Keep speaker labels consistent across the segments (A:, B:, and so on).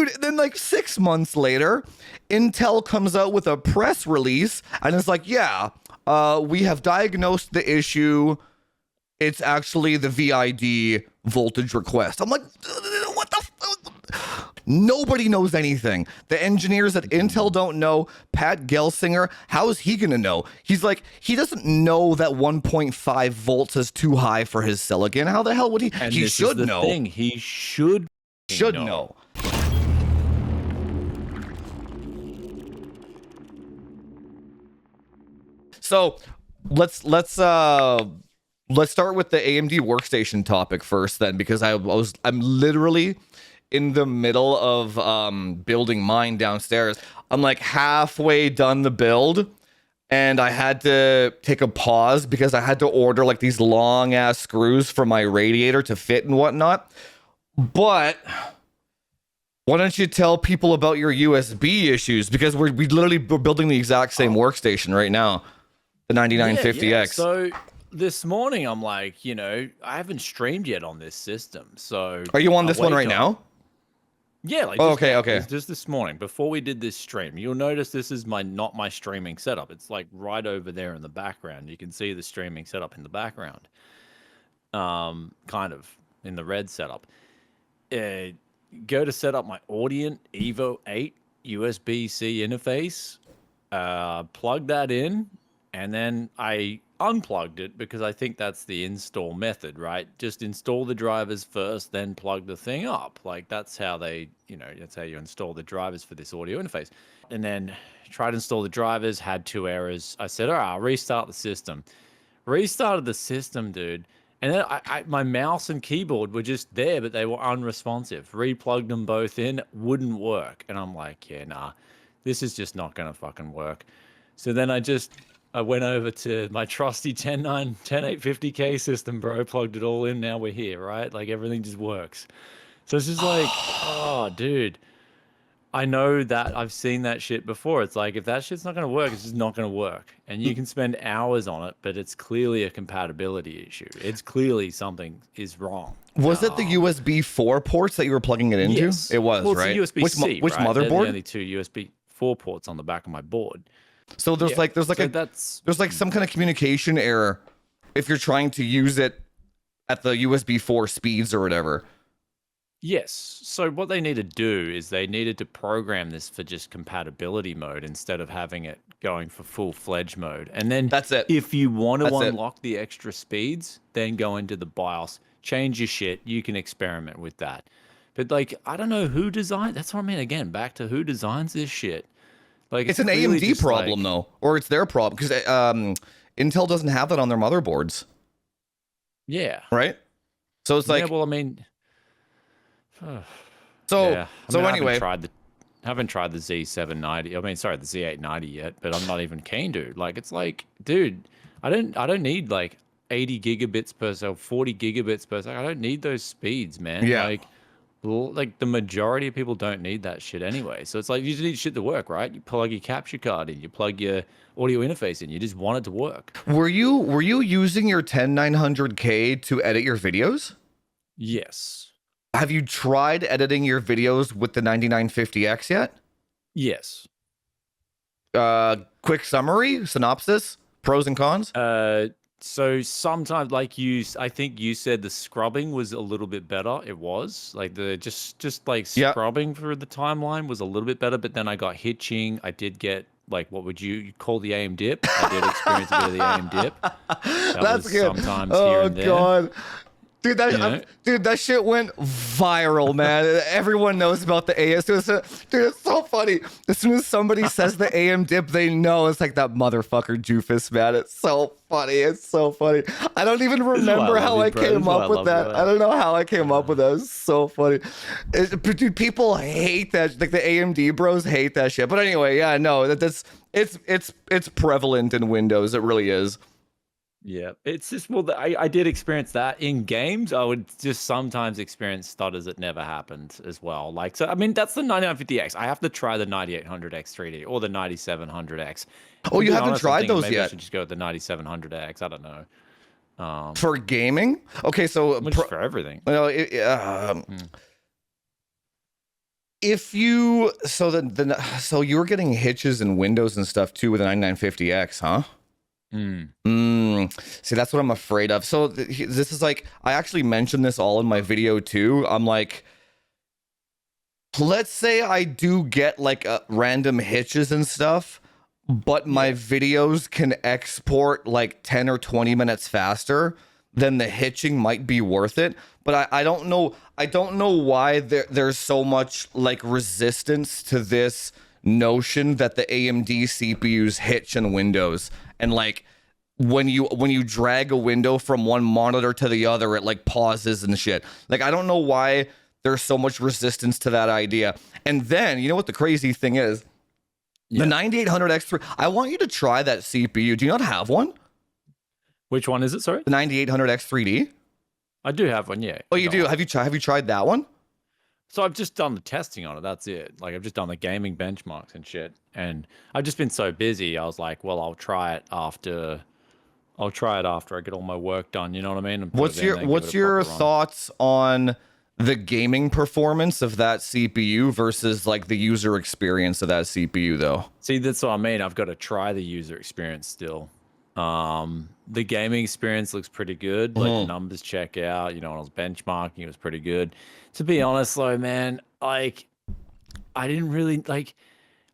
A: Dude, then like 6 months later, Intel comes out with a press release and it's like, yeah, we have diagnosed the issue. It's actually the VID voltage request. I'm like, what the Nobody knows anything. The engineers at Intel don't know. Pat Gelsinger, how is he going to know? He's like, he doesn't know that 1.5 volts is too high for his silicon. How the hell would he?
B: And
A: he should know.
B: Thing. He should
A: know. So let's start with the AMD workstation topic first, then, because I'm literally in the middle of building mine downstairs. I'm like halfway done the build, and I had to take a pause because I had to order like these long ass screws for my radiator to fit and whatnot. But why don't you tell people about your USB issues? Because we're building the exact same workstation right now, the 9950X.
B: Yeah. So this morning I'm like, I haven't streamed yet on this system. So
A: are you on this one right now?
B: Yeah, like
A: okay.
B: Just this morning, before we did this stream, you'll notice this is not my streaming setup. It's like right over there in the background. You can see the streaming setup in the background, kind of in the red setup. Go to set up my Audient Evo 8 USB-C interface, plug that in, and then I unplugged it because I think that's the install method, right? Just install the drivers first, then plug the thing up. Like that's how that's how you install the drivers for this audio interface. And then tried to install the drivers, had 2 errors. I said, all right, I'll restart the system. Restarted the system, dude. And then my mouse and keyboard were just there, but they were unresponsive. Replugged them both in, wouldn't work. And I'm like, yeah, nah, this is just not going to fucking work. So then I went over to my trusty 10850K system, bro, plugged it all in. Now we're here, right? Like everything just works. So it's just like, oh, dude, I know that I've seen that shit before. It's like, if that shit's not going to work, it's just not going to work. And you can spend hours on it, but it's clearly a compatibility issue. It's clearly something is wrong.
A: Was it the USB 4 ports that you were plugging it into?
B: Yes.
A: It was, right?
B: It's USB-C,
A: which
B: right?
A: motherboard?
B: They're the only 2 USB 4 ports on the back of my board.
A: So there's some kind of communication error if you're trying to use it at the USB 4 speeds or whatever.
B: Yes. So what they need to do is they needed to program this for just compatibility mode instead of having it going for full-fledged mode. And then
A: that's it.
B: If you want to unlock the extra speeds, then go into the BIOS, change your shit. You can experiment with that. But like, I don't know who designed. That's what I mean. Again, back to who designs this shit. Like
A: it's an AMD problem, though, or it's their problem because Intel doesn't have that on their motherboards.
B: Yeah.
A: Right. So it's like,
B: yeah. Well, I mean,
A: anyway,
B: I haven't tried the Z790. I mean, sorry, the Z890 yet, but I'm not even keen to. Like, it's like, dude, I don't need like 80 gigabits per second, 40 gigabits per second. I don't need those speeds, man.
A: Yeah.
B: Like the majority of people don't need that shit anyway. So it's like you just need shit to work, right? You plug your capture card in, you plug your audio interface in, you just want it to work.
A: Were you using your 10900K to edit your videos?
B: Yes.
A: Have you tried editing your videos with the 9950X yet?
B: Yes.
A: Quick summary, synopsis, pros and cons?
B: So sometimes, like I think you said the scrubbing was a little bit better. It was like the just like scrubbing for the timeline was a little bit better. But then I got hitching. I did get like, what would you call the AMDip? I did experience a bit of the AMDip.
A: That's good.
B: Sometimes here and there.
A: God. Dude, that shit went viral, man. Everyone knows about the AS. Dude, it's so funny. As soon as somebody says the AMDip, they know it's like that motherfucker Doofus, man. It's so funny. It's so funny. I don't even remember how I came up with that. I don't know how I came up with that. It's so funny. Dude, people hate that. Like the AMD bros hate that shit. But anyway, yeah, no, it's prevalent in Windows. It really is.
B: Yeah, it's just, well, I did experience that in games. I would just sometimes experience stutters that never happened as well. Like, so, I mean, that's the 9950X. I have to try the 9800X 3D or the 9700X.
A: Oh, you haven't tried those yet?
B: I should just go with the 9700X. I don't know.
A: For gaming? Okay, so...
B: for everything.
A: Well, If you so you were getting hitches and windows and stuff too with the 9950X, huh? See, that's what I'm afraid of. So this is like, I actually mentioned this all in my video too. I'm like, let's say I do get like random hitches and stuff, but my videos can export like 10 or 20 minutes faster, then the hitching might be worth it. But I don't know. I don't know why there's so much like resistance to this notion that the AMD CPUs hitch in Windows. And like when you drag a window from one monitor to the other, it like pauses and shit. Like, I don't know why there's so much resistance to that idea. And then, you know what the crazy thing is? The 9800X3, I want you to try that CPU. Do you not have one?
B: Which one is it, sorry?
A: The 9800X3D?
B: I do have one, yeah.
A: Oh, you do? Have you tried that one?
B: So I've just done the testing on it. That's it. Like, I've just done the gaming benchmarks and shit. And I've just been so busy. I was like, well, I'll try it after I get all my work done. You know what I mean?
A: What's your thoughts on the gaming performance of that CPU versus like the user experience of that CPU though?
B: See, that's what I mean. I've got to try the user experience still. The gaming experience looks pretty good. Like, the numbers check out. You know, when I was benchmarking, it was pretty good. To be honest though, man, like, I didn't really like.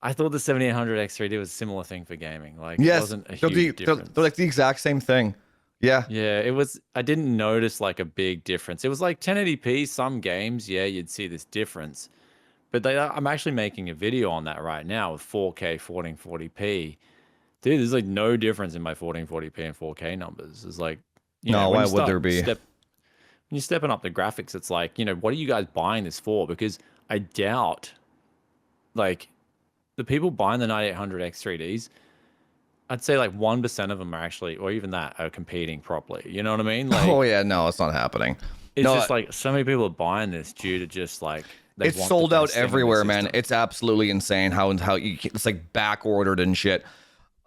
B: I thought the 7800X3D was a similar thing for gaming. Like,
A: yes,
B: it wasn't a huge difference.
A: They're like the exact same thing. Yeah.
B: Yeah, it was. I didn't notice like a big difference. It was like 1080p. Some games, yeah, you'd see this difference. But I'm actually making a video on that right now with 4K 1440p. Dude, there's like no difference in my 1440p and 4K numbers. It's like,
A: why would there be?
B: When you're stepping up the graphics, it's like, what are you guys buying this for? Because I doubt, like, the people buying the 9800X3Ds, I'd say like 1% of them are actually, or even that, are competing properly. You know what I mean? Like,
A: oh yeah, no, it's not happening.
B: It's just like so many people are buying this due to just like
A: it's sold out everywhere, man. It's absolutely insane how it's like back ordered and shit.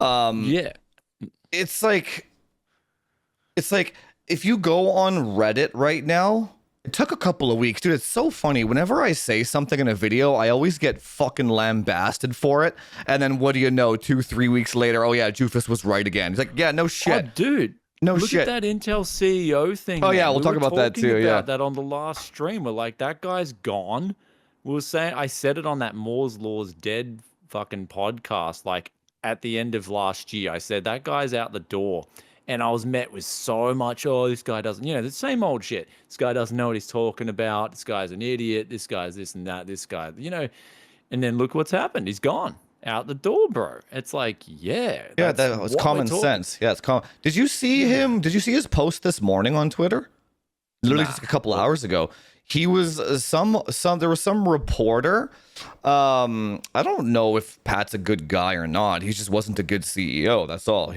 B: Yeah,
A: it's like if you go on Reddit right now, it took a couple of weeks, dude. It's so funny. Whenever I say something in a video, I always get fucking lambasted for it. And then what do you know? 2-3 weeks later, oh yeah, Jufus was right again. He's like, yeah, no shit.
B: Oh, dude.
A: No
B: Look
A: shit.
B: at that Intel CEO thing.
A: Oh, yeah, we'll talk about that too. Yeah.
B: That on the last stream. We're like, that guy's gone. We were saying, I said it on that Moore's Law's Dead fucking podcast, like at the end of last year. I said, that guy's out the door. And I was met with so much, oh, this guy doesn't, the same old shit. This guy doesn't know what he's talking about. This guy's an idiot. This guy's this and that. This guy, and then look what's happened. He's gone out the door, bro. It's like, yeah.
A: Yeah, that was common sense. Yeah, it's common. Did you see him? Did you see his post this morning on Twitter? Literally just a couple hours ago. He was there was some reporter. I don't know if Pat's a good guy or not. He just wasn't a good CEO. That's all.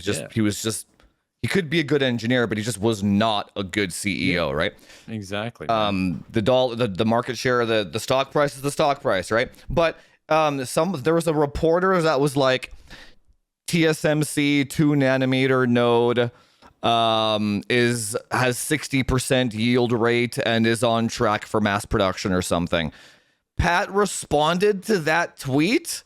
A: He could be a good engineer, but he just was not a good CEO, right?
B: Exactly.
A: The market share, the stock price is the stock price, right? But there was a reporter that was like, TSMC 2 nanometer node has 60% yield rate and is on track for mass production or something. Pat responded to that tweet.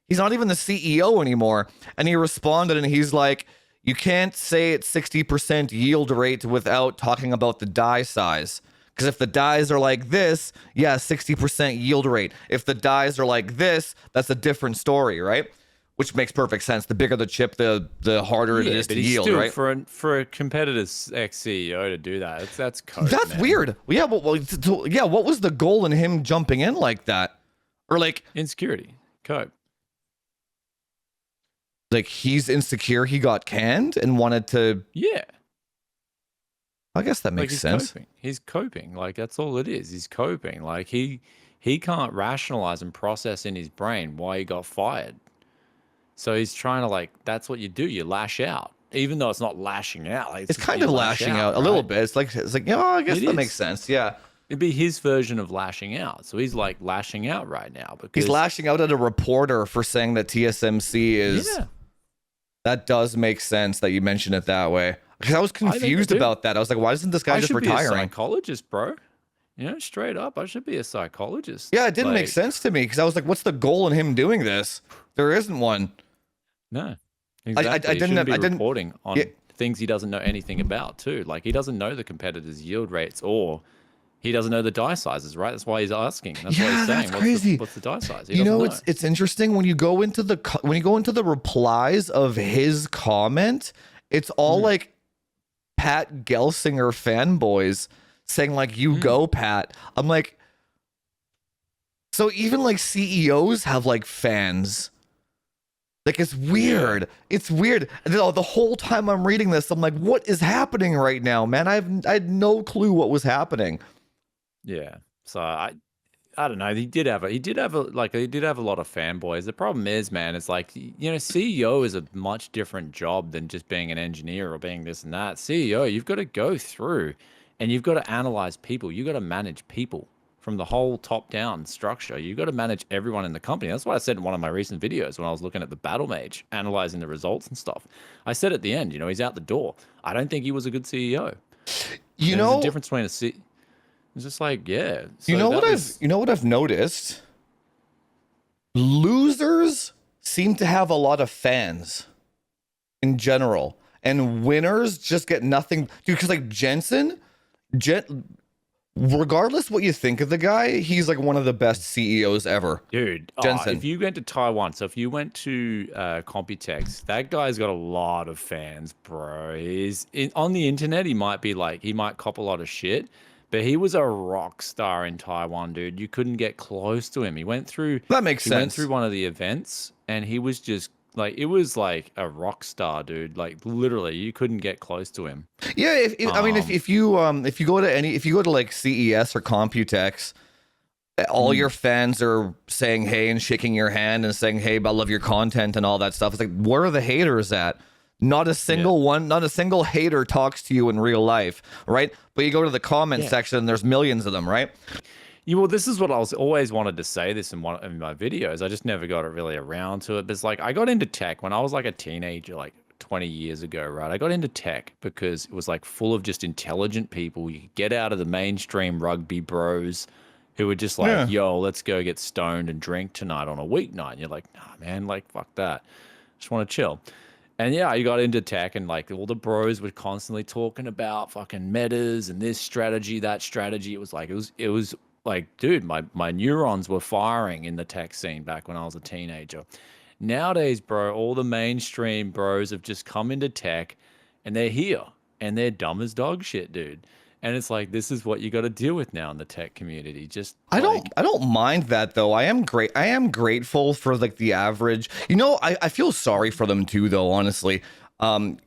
A: He's not even the CEO anymore, and he responded and he's like, you can't say it's 60% yield rate without talking about the die size. Because if the dies are like this, yeah, 60% yield rate. If the dies are like this, that's a different story, right? Which makes perfect sense. The bigger the chip, the harder it is to yield, right?
B: For a competitor's ex-CEO to do that, that's code.
A: That's weird. Yeah, what was the goal in him jumping in like that? Or like
B: insecurity, code.
A: Like he's insecure, he got canned and wanted to.
B: Yeah.
A: I guess that makes sense.
B: He's coping. Like, that's all it is. He's coping. Like, he can't rationalize and process in his brain why he got fired. So he's trying to, like, that's what you do. You lash out. Even though it's not lashing out. Like,
A: it's kind of lashing out a little bit. It's like, I guess that makes sense. Yeah.
B: It'd be his version of lashing out. So he's like lashing out right now because
A: he's lashing out at a reporter for saying that TSMC is. Yeah. That does make sense that you mention it that way. Because I was confused about that. I was like, why isn't this guy just retiring?
B: Be a psychologist, bro. straight up, I should be a psychologist.
A: Yeah, it didn't make
B: Like,
A: sense to me because I was like, what's the goal in him doing this? There isn't one.
B: no,
A: I
B: exactly. He shouldn't
A: didn't
B: be
A: I didn't
B: reporting
A: yeah,
B: on things he doesn't know anything about, too. Like, he doesn't know the competitors' yield rates, or he doesn't know the die sizes, right? That's why he's asking. That's why he's
A: yeah,
B: saying,
A: that's crazy.
B: what's the die size? He
A: You
B: doesn't
A: know,
B: know.
A: it's interesting when you go into the replies of his comment, it's all
B: Mm,
A: like Pat Gelsinger fanboys saying like, "You
B: mm,
A: go, Pat." I'm like, so even like CEOs have like fans. Like it's
B: yeah.
A: weird. It's weird. And then, the whole time I'm reading this, I'm like, what is happening right now, man? I had no clue what was happening.
B: Yeah. So I don't know. He did have a lot of fanboys. The problem is, man, it's like, CEO is a much different job than just being an engineer or being this and that. CEO, you've got to go through and you've got to analyze people. You've got to manage people from the whole top down structure. You've got to manage everyone in the company. That's what I said in one of my recent videos when I was looking at the battle mage, analyzing the results and stuff. I said at the end, he's out the door. I don't think he was a good CEO.
A: You
B: And there's a
A: know,
B: difference between a C. It's just like, yeah.
A: you
B: So
A: know what
B: that
A: I've
B: was,
A: you know what I've noticed? Losers seem to have a lot of fans in general, and winners just get nothing, dude. Because like regardless what you think of the guy, he's like one of the best CEOs ever.
B: dude, if
A: Jensen.
B: you went to Taiwan, so if you went to Computex, that guy's got a lot of fans, bro. On the internet, he might cop a lot of shit, but he was a rock star in Taiwan, dude. You couldn't get close to him.
A: That makes
B: He went through
A: sense.
B: one of the events, and he was just like, it was like a rock star, dude. Like literally, you couldn't get close to him.
A: Yeah, I mean,
B: Um,
A: if you go to like CES or Computex, all your
B: mm,
A: fans are saying hey and shaking your hand and saying hey, I love your content and all that stuff. It's like, where are the haters at? Not a
B: yeah.
A: single one, not a single hater talks to you in real life, right? But you go to the comment
B: Yeah.
A: section and there's millions of them, right?
B: Well, this is what I was always wanted to say this in one of my videos. I just never got it really around to it. But it's like I got into tech when I was like a teenager, like 20 years ago, right? I got into tech because it was like full of just intelligent people. You could get out of the mainstream rugby bros who were just like,
A: Yeah.
B: yo, let's go get stoned and drink tonight on a weeknight. And you're like, nah, man, like, fuck that. Just want to chill. And yeah, I got into tech and like all the bros were constantly talking about fucking metas and this strategy, that strategy. It was like, dude, my neurons were firing in the tech scene back when I was a teenager. Nowadays, bro, all the mainstream bros have just come into tech and they're here and they're dumb as dog shit, dude. And it's like, this is what you got to deal with now in the tech community. Just like,
A: I don't mind that though. I am grateful for like the average. I feel sorry for them too though, honestly. Um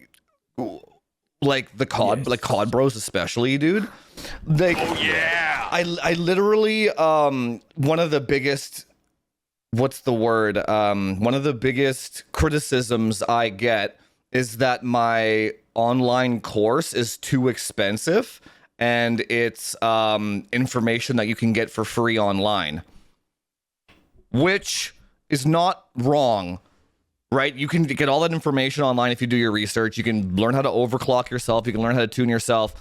A: like the COD
B: yes.
A: bros especially, dude. Like
B: Oh, yeah.
A: I literally one of the biggest what's the word? One of the biggest criticisms I get is that my online course is too expensive and it's information that you can get for free online, which is not wrong, right? You can get all that information online if you do your research. You can learn how to overclock yourself. You can learn how to tune yourself.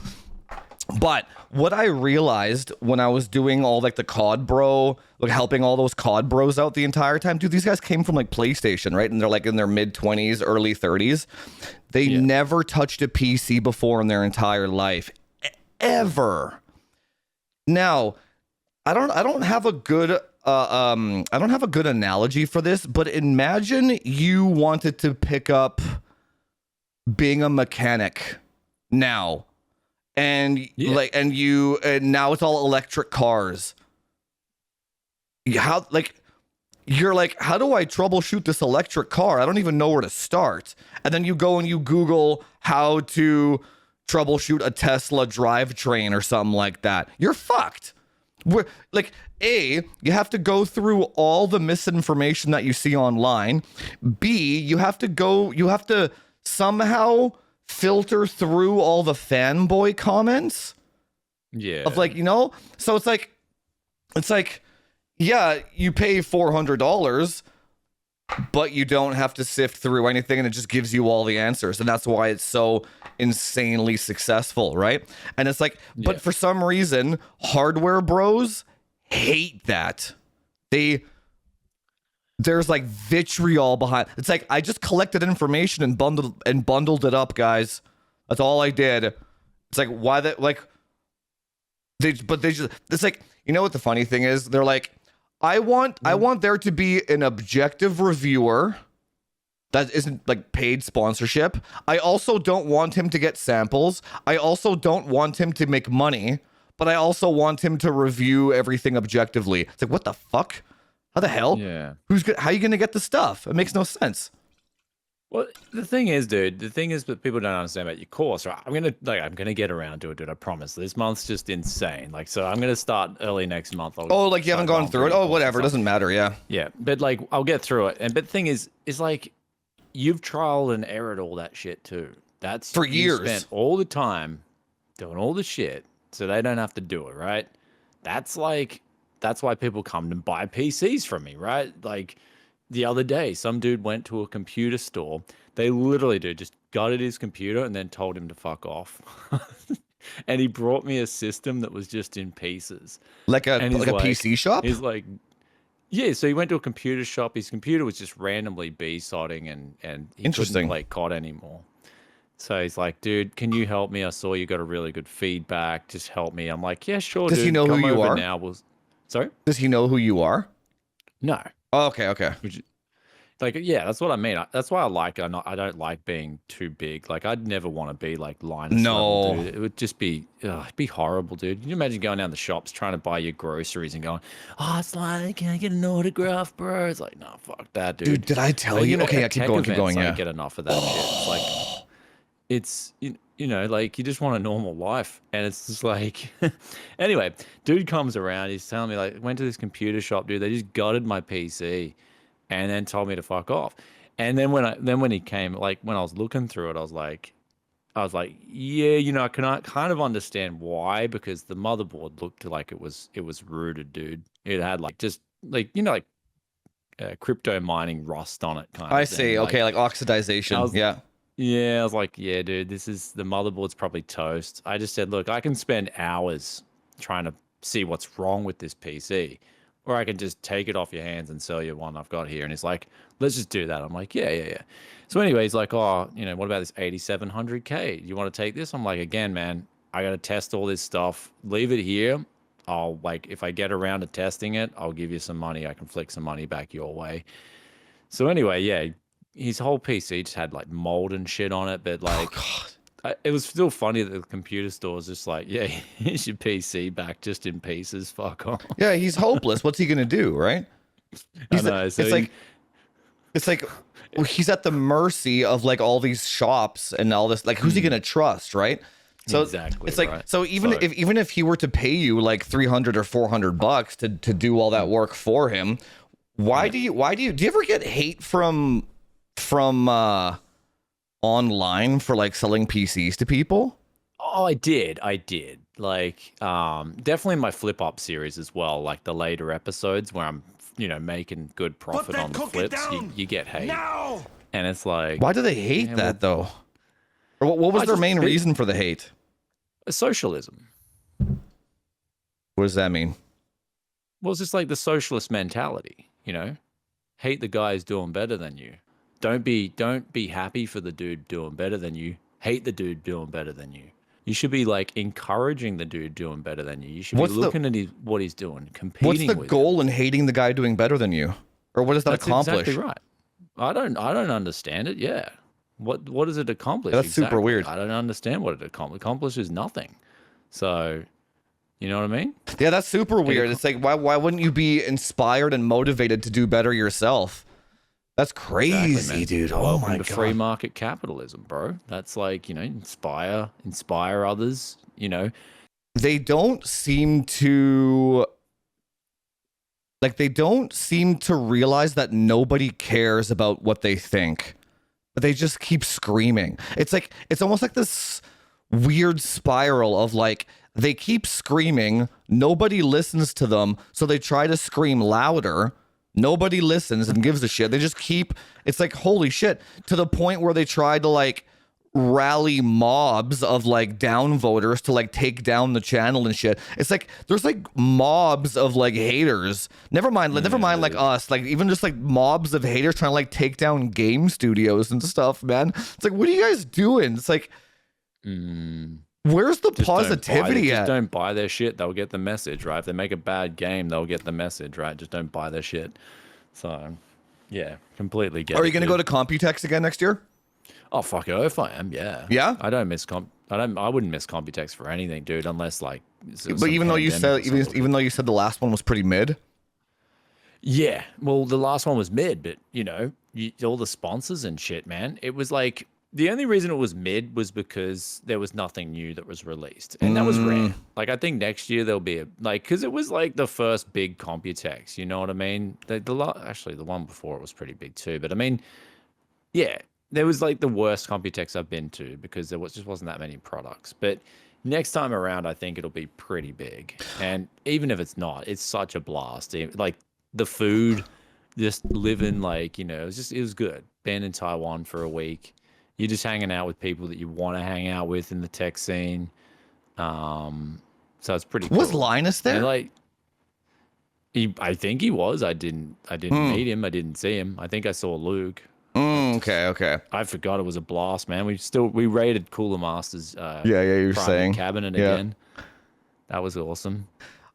A: But what I realized when I was doing all like the COD bro, like helping all those COD bros out the entire time, dude, these guys came from like PlayStation, right? And they're like in their mid 20s, early 30s. They
B: Yeah.
A: never touched a PC before in their entire life, ever. Now, I don't have a good I don't have a good analogy for this, but imagine you wanted to pick up being a mechanic now and
B: Yeah.
A: and now it's all electric cars. How like you're like, how do I troubleshoot this electric car? I don't even know where to start. And then you go and you Google how to troubleshoot a Tesla drivetrain or something like that. You're fucked. We're like, you have to go through all the misinformation that you see online. B, you have to somehow filter through all the fanboy comments of
B: Yeah.
A: like, so it's like, yeah, you pay $400, but you don't have to sift through anything and it just gives you all the answers. And that's why it's so insanely successful, right? And it's like,
B: Yeah.
A: but for some reason, hardware bros hate that. There's like vitriol behind. It's like, I just collected information and bundled it up, guys. That's all I did. It's like, why that, like, it's like, you know what the funny thing is? They're like, I want there to be an objective reviewer that isn't like paid sponsorship. I also don't want him to get samples. I also don't want him to make money, but I also want him to review everything objectively. It's like, what the fuck? How the hell?
B: Yeah.
A: How are you going to get the stuff? It makes no sense.
B: Well, the thing is, dude, that people don't understand about your course, right? I'm gonna get around to it, dude. I promise. This month's just insane. Like, so I'm gonna start early next month.
A: Oh, like you haven't gone through it? Oh, whatever. It doesn't matter. Yeah.
B: Yeah, but like I'll get through it. But the thing is like you've trial and errored all that shit too. That's
A: for
B: you
A: years.
B: spent all the time doing all the shit, so they don't have to do it, right? That's why people come to buy PCs from me, right? Like. The other day, some dude went to a computer store. They literally, dude, just gutted his computer and then told him to fuck off. And he brought me a system that was just in pieces.
A: Like a PC shop?
B: He's like, yeah, so he went to a computer shop. His computer was just randomly B-sodding and he couldn't play COD anymore. So he's like, dude, can you help me? I saw you got a really good feedback. Just help me. I'm like, yeah, sure, dude.
A: Does he know who you are?
B: Now. Sorry?
A: Does he know who you are?
B: No.
A: Oh, okay.
B: Like, yeah, that's what I mean. That's why I like it. I don't like being too big. Like, I'd never want to be like Linus level, dude. It would just be, it'd be horrible, dude. Can you imagine going down the shops trying to buy your groceries and going, oh, it's like, can I get an autograph, bro? It's like, no, fuck that, dude.
A: Dude, did I tell you? Okay, keep going. Yeah.
B: I get enough of that shit. It's like, it's, you know, like you just want a normal life. And it's just like, anyway, dude comes around. He's telling me, like, went to this computer shop, dude. They just gutted my PC. And then told me to fuck off. And then when he came, like when I was looking through it, I was like, yeah, you know, I can kind of understand why, because the motherboard looked like it was rooted, dude. It had like just like, you know, like crypto mining rust on it kind of
A: I see. Okay, like oxidization. Yeah.
B: Yeah, I was like, yeah, dude, the motherboard's probably toast. I just said, look, I can spend hours trying to see what's wrong with this PC. Or I can just take it off your hands and sell you one I've got here. And he's like, let's just do that. I'm like, yeah. So anyway, he's like, oh, you know, what about this 8700K? You want to take this? I'm like, again, man, I got to test all this stuff. Leave it here. I'll like, if I get around to testing it, I'll give you some money. I can flick some money back your way. So anyway, yeah, his whole PC just had like mold and shit on it. But like, it was still funny that the computer store was just like, yeah, here's your PC back just in pieces. Fuck off.
A: Yeah, he's hopeless. What's he gonna do, right?
B: I know. So
A: it's like he's at the mercy of like all these shops and all this. Like, who's he gonna trust, right? So
B: exactly.
A: It's like so even if he were to pay you like $300 or $400 to do all that work for him, do you ever get hate from online for like selling PCs to people?
B: Oh, I did. Like, definitely my flip up series as well. Like the later episodes where I'm, you know, making good profit on the flips, you get hate. Now! And it's like,
A: why do they hate that though? Or what was their main reason for the hate?
B: Socialism.
A: What does that mean?
B: Well, it's just like the socialist mentality, you know? Hate the guy who's doing better than you. Don't be happy for the dude doing better than you. Hate the dude doing better than you. You should be like encouraging the dude doing better than you. You should be looking at what he's doing, competing.
A: What's the goal in hating the guy doing better than you? Or what does that accomplish?
B: Exactly right. I don't understand it. Yeah. What does it accomplish?
A: That's super weird.
B: I don't understand what it accomplishes. Nothing. So, you know what I mean?
A: Yeah, that's super weird. It's like why wouldn't you be inspired and motivated to do better yourself? That's crazy, exactly, dude. Oh my God.
B: Free market capitalism, bro. That's like, you know, inspire others, you know.
A: They don't seem to realize that nobody cares about what they think. But they just keep screaming. It's almost like this weird spiral of like they keep screaming, nobody listens to them, so they try to scream louder. Nobody listens and gives a shit. They just keep, it's like, holy shit, to the point where they try to like rally mobs of like downvoters to like take down the channel and shit. It's like there's like mobs of like haters. Never mind like us. Like even just like mobs of haters trying to like take down game studios and stuff, man. It's like, what are you guys doing? It's like, where's the positivity
B: just
A: at?
B: don't buy their shit. They'll get the message, right? If they make a bad game, they'll get the message, right? Just don't buy their shit. So, yeah, completely get it.
A: Are you going to go to Computex again next year?
B: Oh, fuck it, if I am, yeah.
A: Yeah?
B: I wouldn't miss Computex for anything, dude, unless like.
A: But even though you said the last one was pretty mid.
B: Yeah, well, the last one was mid, but all the sponsors and shit, man. It was like the only reason it was mid was because there was nothing new that was released, and that was rare. Like I think next year there'll be because it was like the first big Computex. You know what I mean? Actually, the one before it was pretty big too. But I mean, yeah, there was like the worst Computex I've been to because there just wasn't that many products. But next time around, I think it'll be pretty big. And even if it's not, it's such a blast. Like the food, just living it was good. Been in Taiwan for a week. You're just hanging out with people that you want to hang out with in the tech scene. So it's pretty cool.
A: Was Linus there?
B: And I think he was. I didn't meet him. I didn't see him. I think I saw Luke.
A: Okay.
B: I forgot it was a blast, man. We raided Cooler Masters.
A: You're saying
B: cabinet again. That was awesome.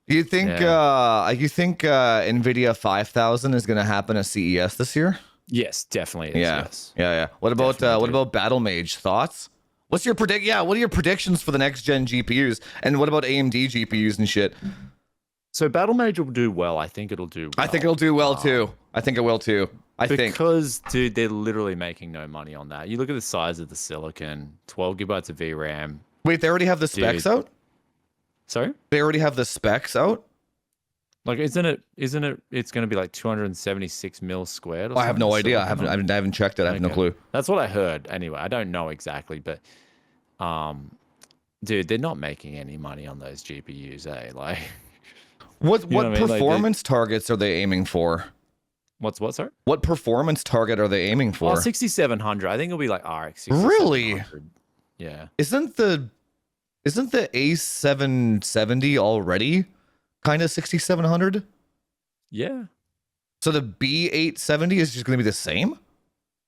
A: You think Nvidia 5000 is going to happen at CES this year?
B: Yes, definitely. Yes.
A: Yeah. What about Battle Mage? Thoughts? What are your predictions for the next gen GPUs? And what about AMD GPUs and shit?
B: So Battle Mage will do well. I think it'll do well.
A: I think it'll do well too. I think it will too.
B: Because, dude, they're literally making no money on that. You look at the size of the silicon, 12 gigabytes of VRAM.
A: Wait, they already have the specs out?
B: Sorry?
A: They already have the specs out?
B: Like, isn't it? It's going to be like 276 mil squared? Or
A: I have no idea. I
B: silicon?
A: haven't checked it. I have no clue.
B: That's what I heard. Anyway, I don't know exactly, but, dude, they're not making any money on those GPUs, eh? Like,
A: what performance targets are they aiming for?
B: What, sorry?
A: What performance target are they aiming for?
B: 6700. I think it'll be like RX 6700.
A: Really?
B: Yeah.
A: Isn't the A770 already kind of 6700?
B: Yeah.
A: So the B870 is just going to be the same?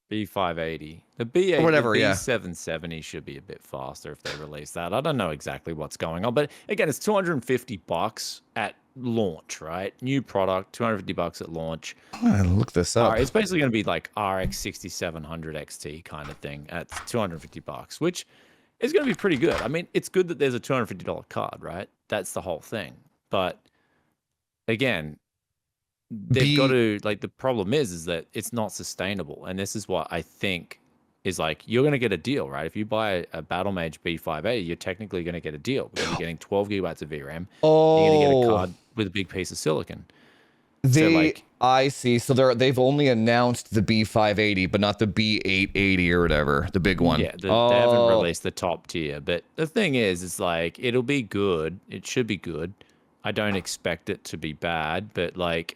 B: B580. The B8,
A: or whatever,
B: the B770 should be a bit faster if they release that. I don't know exactly what's going on, but again, it's $250 at launch, right? New product, $250 at launch.
A: Look this up.
B: It's basically going to be like RX 6700 XT kind of thing at $250, which is going to be pretty good. I mean, it's good that there's a $250 card, right? That's the whole thing. But again, they've got to, like, the problem is that it's not sustainable. And this is what I think is like, you're going to get a deal, right? If you buy a Battle Mage B580, you're technically going to get a deal because you're getting 12 gigabytes of VRAM.
A: Oh.
B: You're going to get a card with a big piece of silicon.
A: I see. So they've only announced the B580, but not the B880 or whatever, the big one.
B: Yeah, they haven't released the top tier. But the thing is, it's like, it'll be good. It should be good. I don't expect it to be bad, but like,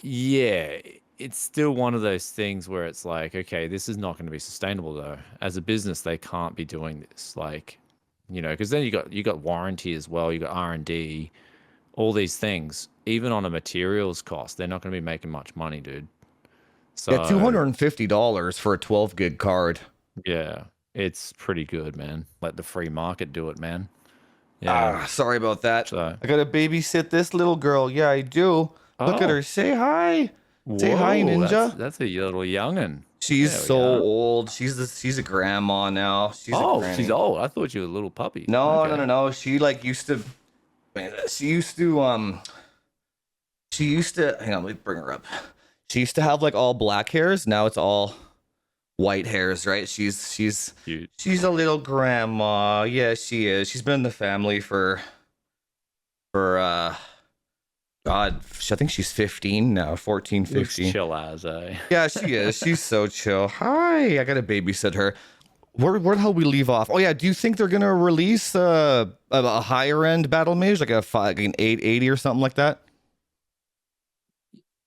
B: yeah, it's still one of those things where it's like, okay, this is not going to be sustainable though. As a business, they can't be doing this, like, because then you got warranty as well, you got R&D, all these things. Even on a materials cost, they're not going to be making much money, dude. So
A: yeah, $250 for a 12 gig card.
B: Yeah, it's pretty good, man. Let the free market do it, man. Yeah.
A: Sorry about that.
B: So,
A: I gotta babysit this little girl. Yeah, I do. Look at her. Say hi. Say hi, Ninja.
B: That's a little youngin'.
A: She's so old. She's a grandma now. She's
B: old. I thought you were a little puppy.
A: No. She like used to. She used to. Hang on. Let me bring her up. She used to have like all black hairs. Now it's all white hairs, right? She's
B: cute.
A: She's a little grandma. Yeah, she is. She's been in the family for God, I think she's 15 now, 14, 15.
B: Chill as
A: Yeah, she is. She's so chill. Hi, I gotta babysit her. Where the hell we leave off? Oh yeah, do you think they're gonna release a higher end Battle Mage, like an 880 or something like that?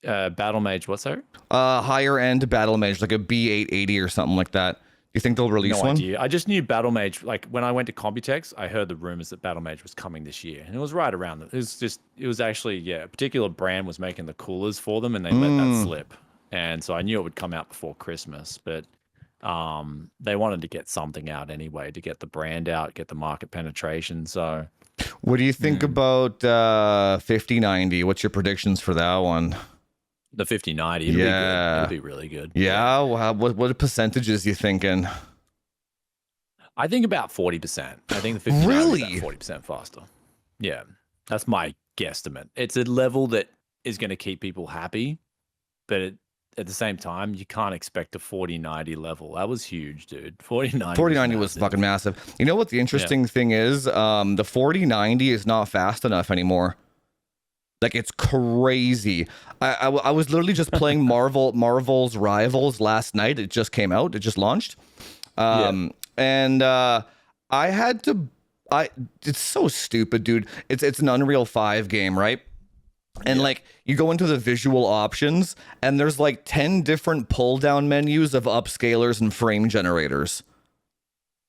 B: Battle Mage, what's that?
A: Higher end Battle Mage, like a B880 or something like that. You think they'll release
B: No
A: one?
B: idea. I just knew Battlemage. Like when I went to Computex, I heard the rumors that Battlemage was coming this year, and it was right around. It was actually a particular brand was making the coolers for them, and they let that slip. And so I knew it would come out before Christmas, but they wanted to get something out anyway to get the brand out, get the market penetration. So,
A: What do you think about 5090? What's your predictions for that one?
B: the 5090, it'll be good. It'll be really good.
A: Yeah. Wow. What percentages you thinking?
B: I think about 40%. I think the 5090
A: Really?
B: is about 40% faster. Yeah, that's my guesstimate. It's a level that is going to keep people happy, but at the same time, you can't expect a 4090 level. That was huge, dude.
A: 4090 was fucking massive. You know what the interesting thing is? The 4090 is not fast enough anymore. Like, it's crazy. I was literally just playing Marvel's Rivals last night. It just came out. It just launched. And I had to. It's so stupid, dude. It's an Unreal 5 game, right? And like you go into the visual options, and there's like 10 different pull down menus of upscalers and frame generators.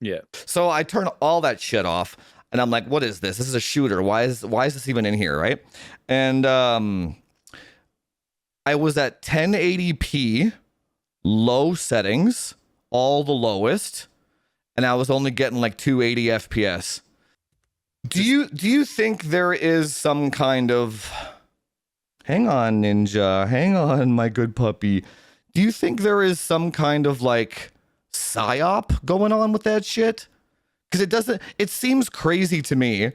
B: Yeah.
A: So I turn all that shit off, and I'm like, what is this? This is a shooter. Why is this even in here, right? And I was at 1080p, low settings, all the lowest, and I was only getting like 280 FPS. Do you think there is some kind of... Hang on, Ninja. Hang on, my good puppy. Do you think there is some kind of like psyop going on with that shit? Because it seems crazy to me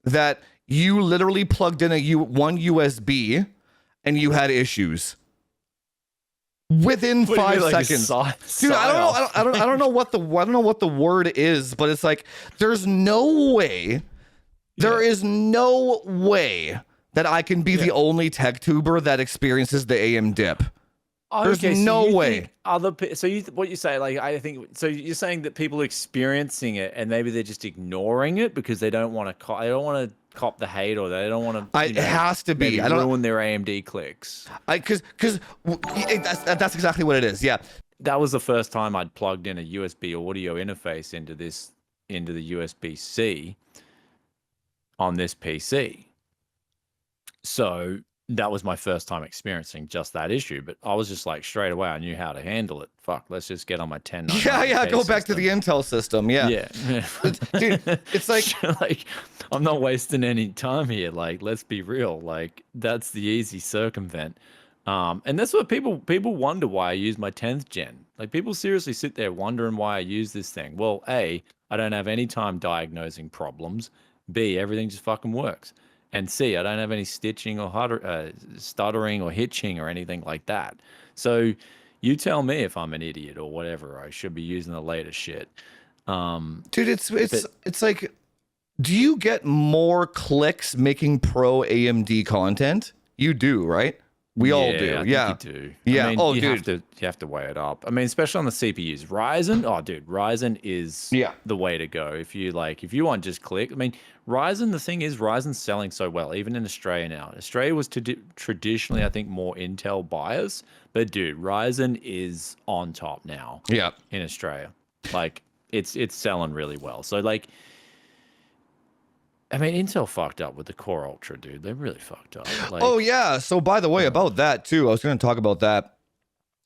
A: that you literally plugged in one USB and you had issues within 5 seconds. Dude, I don't know what the word is, but it's like there's no way. There is no way that I can be the only tech tuber that experiences the AMDip. There's no way.
B: What you say, like, I think, so you're saying that people are experiencing it and maybe they're just ignoring it because they don't want to cop the hate, or they don't want to.
A: It has to be.
B: I don't ruin their AMD clicks.
A: Because that's exactly what it is. Yeah.
B: That was the first time I'd plugged in a USB audio interface into the USB-C on this PC. So that was my first time experiencing just that issue, but I was just like, straight away, I knew how to handle it. Fuck, let's just get on my 1090.
A: Go back to the Intel system. Yeah. Dude, it's like
B: I'm not wasting any time here. Like, let's be real. Like, that's the easy circumvent. And that's what people wonder why I use my 10th gen. Like, people seriously sit there wondering why I use this thing. Well, A, I don't have any time diagnosing problems. B, everything just fucking works. And C, I don't have any stitching or stuttering or hitching or anything like that. So you tell me if I'm an idiot or whatever. I should be using the latest shit.
A: Dude, it's like, do you get more clicks making pro AMD content? You do, right? We all do.
B: I think you do.
A: Yeah.
B: I mean, you have to weigh it up. I mean, especially on the CPUs. Ryzen is the way to go. If you want just click. I mean, Ryzen's selling so well, even in Australia now. Australia was traditionally, I think, more Intel bias, but dude, Ryzen is on top now.
A: Yeah.
B: In Australia, like it's selling really well. So like, I mean, Intel fucked up with the Core Ultra, dude. They really fucked up. Like,
A: oh yeah. So by the way, about that too, I was going to talk about that.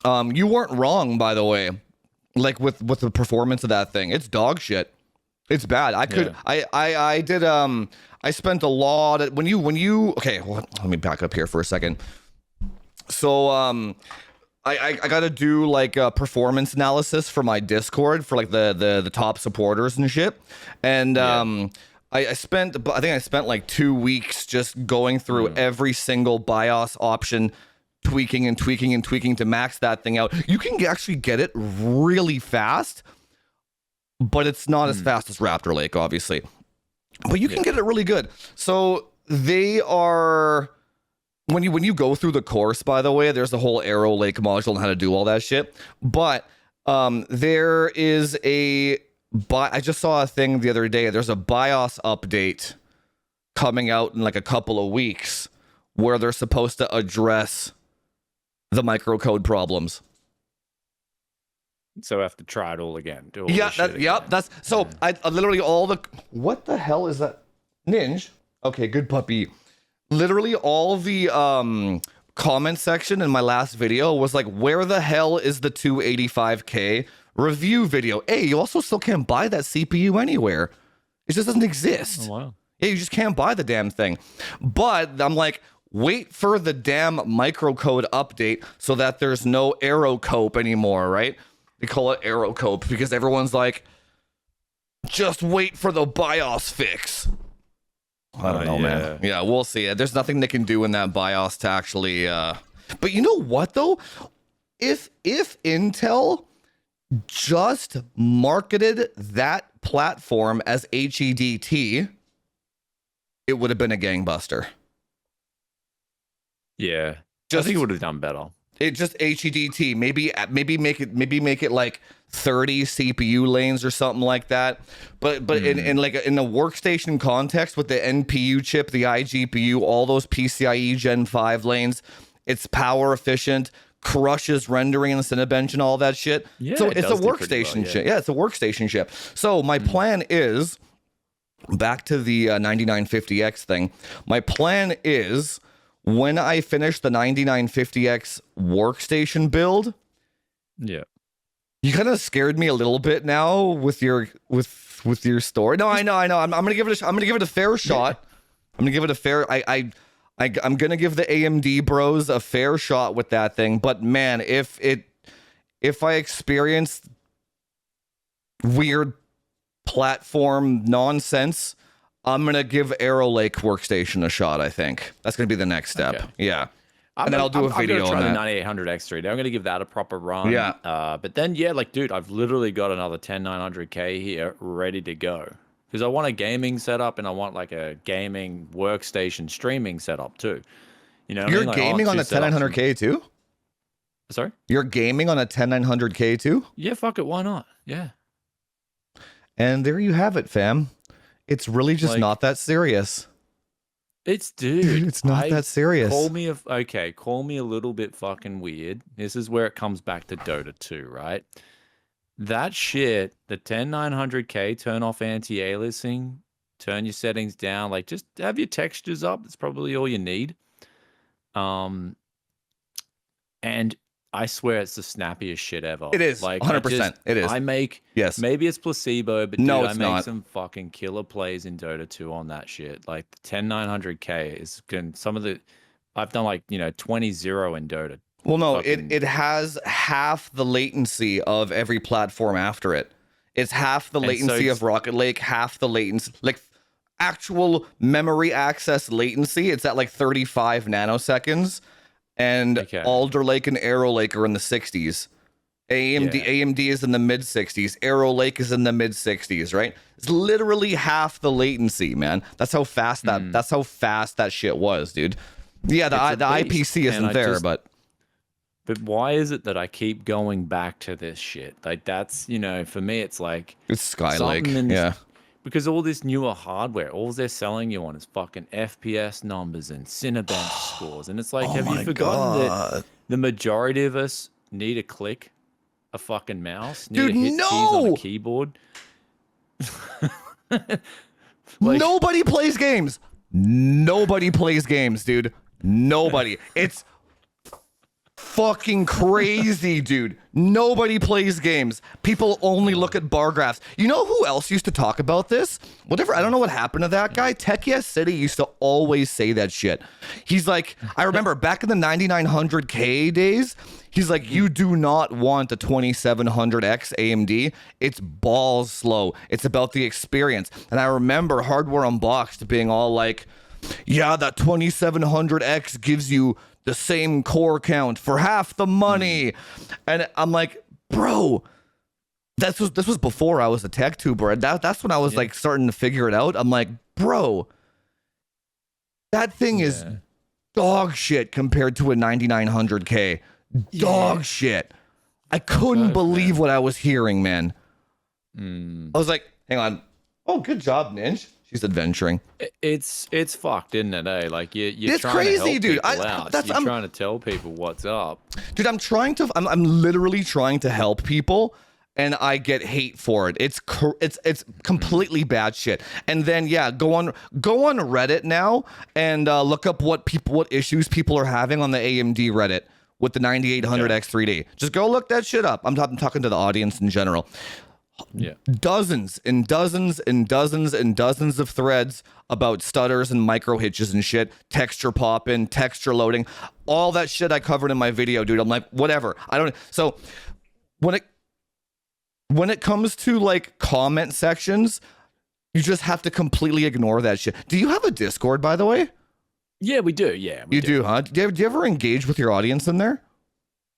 A: You weren't wrong, by the way. Like with the performance of that thing, it's dog shit. It's bad. I spent a lot of, when you okay. Well, let me back up here for a second. So I got to do like a performance analysis for my Discord for like the top supporters and shit, and I think I spent like 2 weeks just going through every single BIOS option, tweaking to max that thing out. You can actually get it really fast, but it's not as fast as Raptor Lake, obviously. But you can get it really good. So they are, when you go through the course, by the way, there's the whole Arrow Lake module and how to do all that shit. But there is I just saw a thing the other day. There's a BIOS update coming out in like a couple of weeks where they're supposed to address the microcode problems.
B: So I have to try it all again. Do all
A: Yeah,
B: this shit again.
A: that's so. I literally all the. What the hell is that? Ninja. Okay, good puppy. Literally all the comment section in my last video was like, where the hell is the 285K review video? Hey, you also still can't buy that CPU anywhere. It just doesn't exist.
B: Oh, wow.
A: Yeah, you just can't buy the damn thing. But I'm like, wait for the damn microcode update so that there's no AeroCope anymore, right? They call it AeroCope because everyone's like, just wait for the BIOS fix. I don't know, man. Yeah, we'll see. There's nothing they can do in that BIOS to actually. But you know what though? If Intel just marketed that platform as HEDT, it would have been a gangbuster.
B: Yeah, I
A: Just
B: think it would have done better.
A: it just HEDT. Maybe make it like 30 CPU lanes or something like that. But in like in a workstation context with the NPU chip, the iGPU, all those PCIe Gen 5 lanes, it's power efficient, crushes rendering in the Cinebench and all that shit.
B: Yeah,
A: so
B: it
A: it's a
B: does do pretty
A: workstation
B: well, yeah.
A: chip. Yeah, it's a workstation chip. So my plan is back to the 9950X thing. My plan is when I finish the 9950X workstation build,
B: Yeah.
A: you kind of scared me a little bit now with your story. No, I know. I'm gonna give it a fair shot. I'm gonna give it a fair. I'm gonna give the AMD bros a fair shot with that thing. But man, if I experience weird platform nonsense, I'm gonna give Arrow Lake Workstation a shot. I think that's gonna be the next step.
B: Okay.
A: Yeah. And then I'll do a video
B: I'm
A: on
B: gonna
A: that.
B: try the 9800X3. I'm gonna give that a proper run.
A: Yeah.
B: But then like, dude, I've literally got another 10900K here ready to go because I want a gaming setup and I want like a gaming workstation streaming setup too. You know, what I
A: You're
B: mean? Like, I want
A: gaming on
B: two
A: a
B: setups
A: 10900K too?
B: Sorry?
A: You're gaming on a 10900K too?
B: Yeah, fuck it, why not? Yeah.
A: And there you have it, fam. It's really just
B: Like,
A: not that serious.
B: Dude,
A: It's not that serious.
B: Call me a little bit fucking weird. This is where it comes back to Dota 2, right? That shit, the 10900K, turn off anti-aliasing, turn your settings down, like just have your textures up. That's probably all you need. And I swear it's the snappiest shit ever.
A: It is,
B: like
A: 100%. It is.
B: I make
A: Yes.
B: maybe it's placebo, but dude,
A: No,
B: I
A: it's
B: make
A: not.
B: some fucking killer plays in Dota 2 on that shit. Like the 10900K is some of the I've done like 20-0 in Dota.
A: Well, no,
B: Fucking-
A: it has half the latency of every platform after it. It's half the
B: And so
A: latency
B: it's-
A: of Rocket League, half the latency, like actual memory access latency. It's at like 35 nanoseconds, and
B: Okay.
A: Alder Lake and Arrow Lake are in the 60s. AMD is in the mid 60s. Arrow Lake is in the mid 60s, right? It's literally half the latency, man. That's how fast that shit was, dude. Yeah, the
B: It's a beast,
A: IPC isn't
B: and I
A: there,
B: just-
A: but
B: But why is it that I keep going back to this shit? Like that's, for me it's like
A: it's Skylake.
B: something in this-
A: Yeah.
B: because all this newer hardware, all they're selling you on is fucking FPS numbers and Cinebench scores. And it's like, have you forgotten that the majority of us need a click, a fucking mouse, need
A: Dude,
B: to hit keys on
A: no!
B: a keyboard?
A: Nobody plays games. Nobody plays games, dude. Nobody. It's fucking crazy, dude. Nobody plays games. People only look at bar graphs. You know who else used to talk about this? Whatever. I don't know what happened to that guy. TechYesCity used to always say that shit. He's like, I remember back in the 9900K days, he's like, you do not want a 2700X AMD. It's balls slow. It's about the experience. And I remember Hardware Unboxed being all like, yeah, that 2700X gives you the same core count for half the money. And I'm like, bro, this was before I was a tech tuber. And that's when I was like starting to figure it out. I'm like, bro, that thing is dog shit compared to a 9900K. Dog shit. I couldn't believe what I was hearing, man. I was like, hang on. Oh, good job, Ninja. She's adventuring.
B: It's fucked, isn't it? Eh? Like you're
A: It's
B: trying
A: crazy,
B: to help
A: dude.
B: people out.
A: I'm
B: You're trying to tell people what's up.
A: dude, I'm literally trying to help people, and I get hate for it. It's completely bad shit. And then yeah, go on Reddit now and look up what issues people are having on the AMD Reddit with the 9800X3D. Just go look that shit up. I'm talking to the audience in general.
B: Yeah.
A: Dozens and dozens and dozens and dozens of threads about stutters and micro hitches and shit, texture popping, texture loading, all that shit I covered in my video, dude. I'm like, whatever. I don't. So when it comes to like comment sections, you just have to completely ignore that shit. Do you have a Discord, by the way?
B: Yeah, we do. Yeah,
A: you do, huh? Do you ever engage with your audience in there?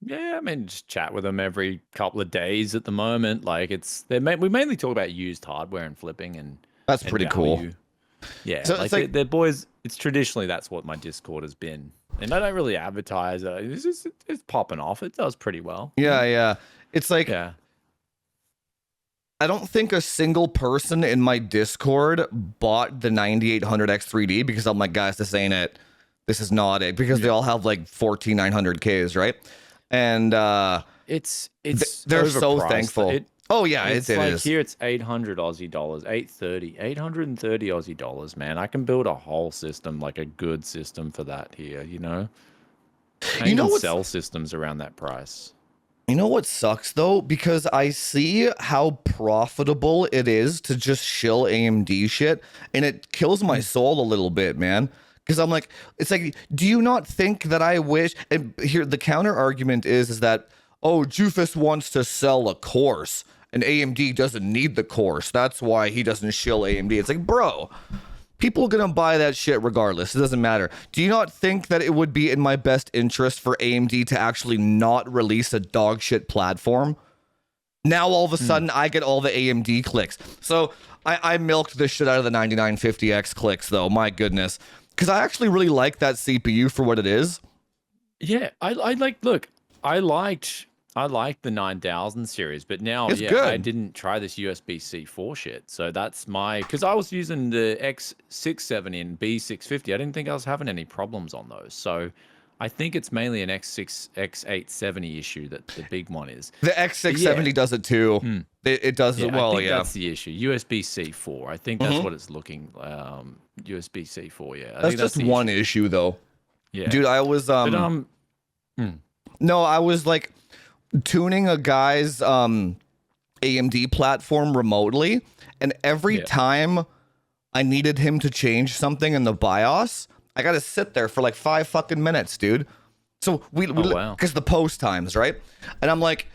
B: Yeah, I mean, just chat with them every couple of days at the moment. Like we mainly talk about used hardware and flipping, and
A: that's pretty cool.
B: Yeah, so like they're boys. It's traditionally that's what my Discord has been, and I don't really advertise it. It's popping off. It does pretty well.
A: Yeah. It's like
B: yeah.
A: I don't think a single person in my Discord bought the 9800X3D because I'm like, guys, this ain't it. This is not it, because they all have like 14900Ks, right? And they're so thankful. Oh yeah, it
B: like
A: is.
B: Here it's 800 Aussie dollars, 830 Aussie dollars, man. I can build a whole system, like a good system for that here, you know? I can sell systems around that price.
A: You know what sucks though? Because I see how profitable it is to just shill AMD shit, and it kills my soul a little bit, man. Because I'm like, it's like, do you not think that I wish? And here, the counter argument is that, oh, Jufus wants to sell a course, and AMD doesn't need the course. That's why he doesn't shill AMD. It's like, bro, people are gonna buy that shit regardless. It doesn't matter. Do you not think that it would be in my best interest for AMD to actually not release a dog shit platform? Now all of a sudden I get all the AMD clicks. So I milked the shit out of the 9950X clicks though. My goodness. Because I actually really like that CPU for what it is.
B: Yeah, I liked the 9000 series, but now
A: it's good.
B: I didn't try this USB-C 4 shit. So that's because I was using the X670 and B650. I didn't think I was having any problems on those. So I think it's mainly an X870 issue that the big one is.
A: The X670 does it too. It does it well,
B: I think that's the issue. USB-C 4. I think that's what it's looking. USB-C 4. Yeah,
A: that's just one issue though.
B: Yeah,
A: dude, I was no, I was like tuning a guy's AMD platform remotely, and every time I needed him to change something in the BIOS, I gotta sit there for like 5 fucking minutes, dude. So we because the post times, right? And I'm like,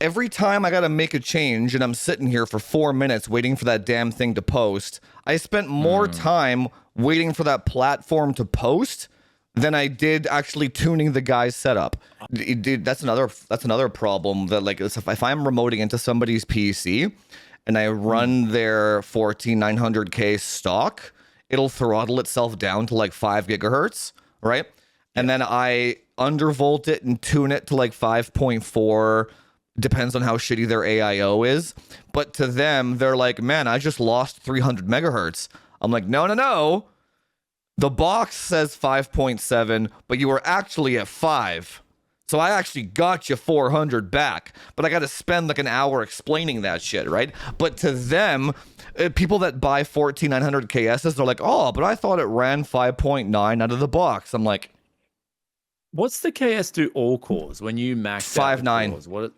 A: every time I gotta make a change, and I'm sitting here for 4 minutes waiting for that damn thing to post. I spent more time waiting for that platform to post than I did actually tuning the guy's setup. Dude, that's another problem. That like if I'm remoting into somebody's PC and I run their 14900K stock, it'll throttle itself down to like 5 gigahertz, right? And then I undervolt it and tune it to like 5.4. Depends on how shitty their AIO is. But to them, they're like, man, I just lost 300 megahertz. I'm like, no. The box says 5.7, but you were actually at 5. So I actually got you 400 back, but I got to spend like an hour explaining that shit, right? But to them, people that buy 14900 KSs, they're like, oh, but I thought it ran 5.9 out of the box. I'm like,
B: what's the KS do all cores when you max
A: 5.9?
B: What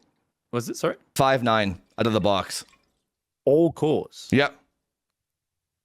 B: was it? Sorry,
A: 5.9 out of the box.
B: All cores.
A: Yep.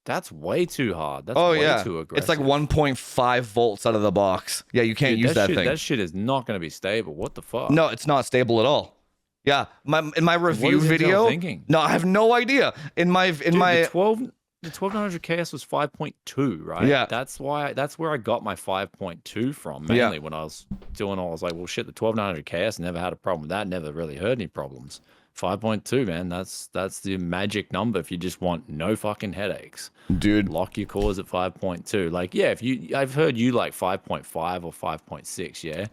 B: That's way too hard. That's way too aggressive.
A: It's like 1.5 volts out of the box. Yeah, you can't use that thing.
B: That shit is not going to be stable. What the fuck?
A: No, it's not stable at all. Yeah, in my review video.
B: Thinking?
A: No, I have no idea. The
B: 1200 KS was 5.2, right?
A: Yeah.
B: That's where I got my 5.2 from. Mainly when I was doing all, I was like, well, shit, the 1200 KS never had a problem with that. Never really heard any problems. 5.2, man. That's the magic number if you just want no fucking headaches.
A: Dude,
B: lock your cores at 5.2. Like, yeah, I've heard you like 5.5 or 5.6, yeah.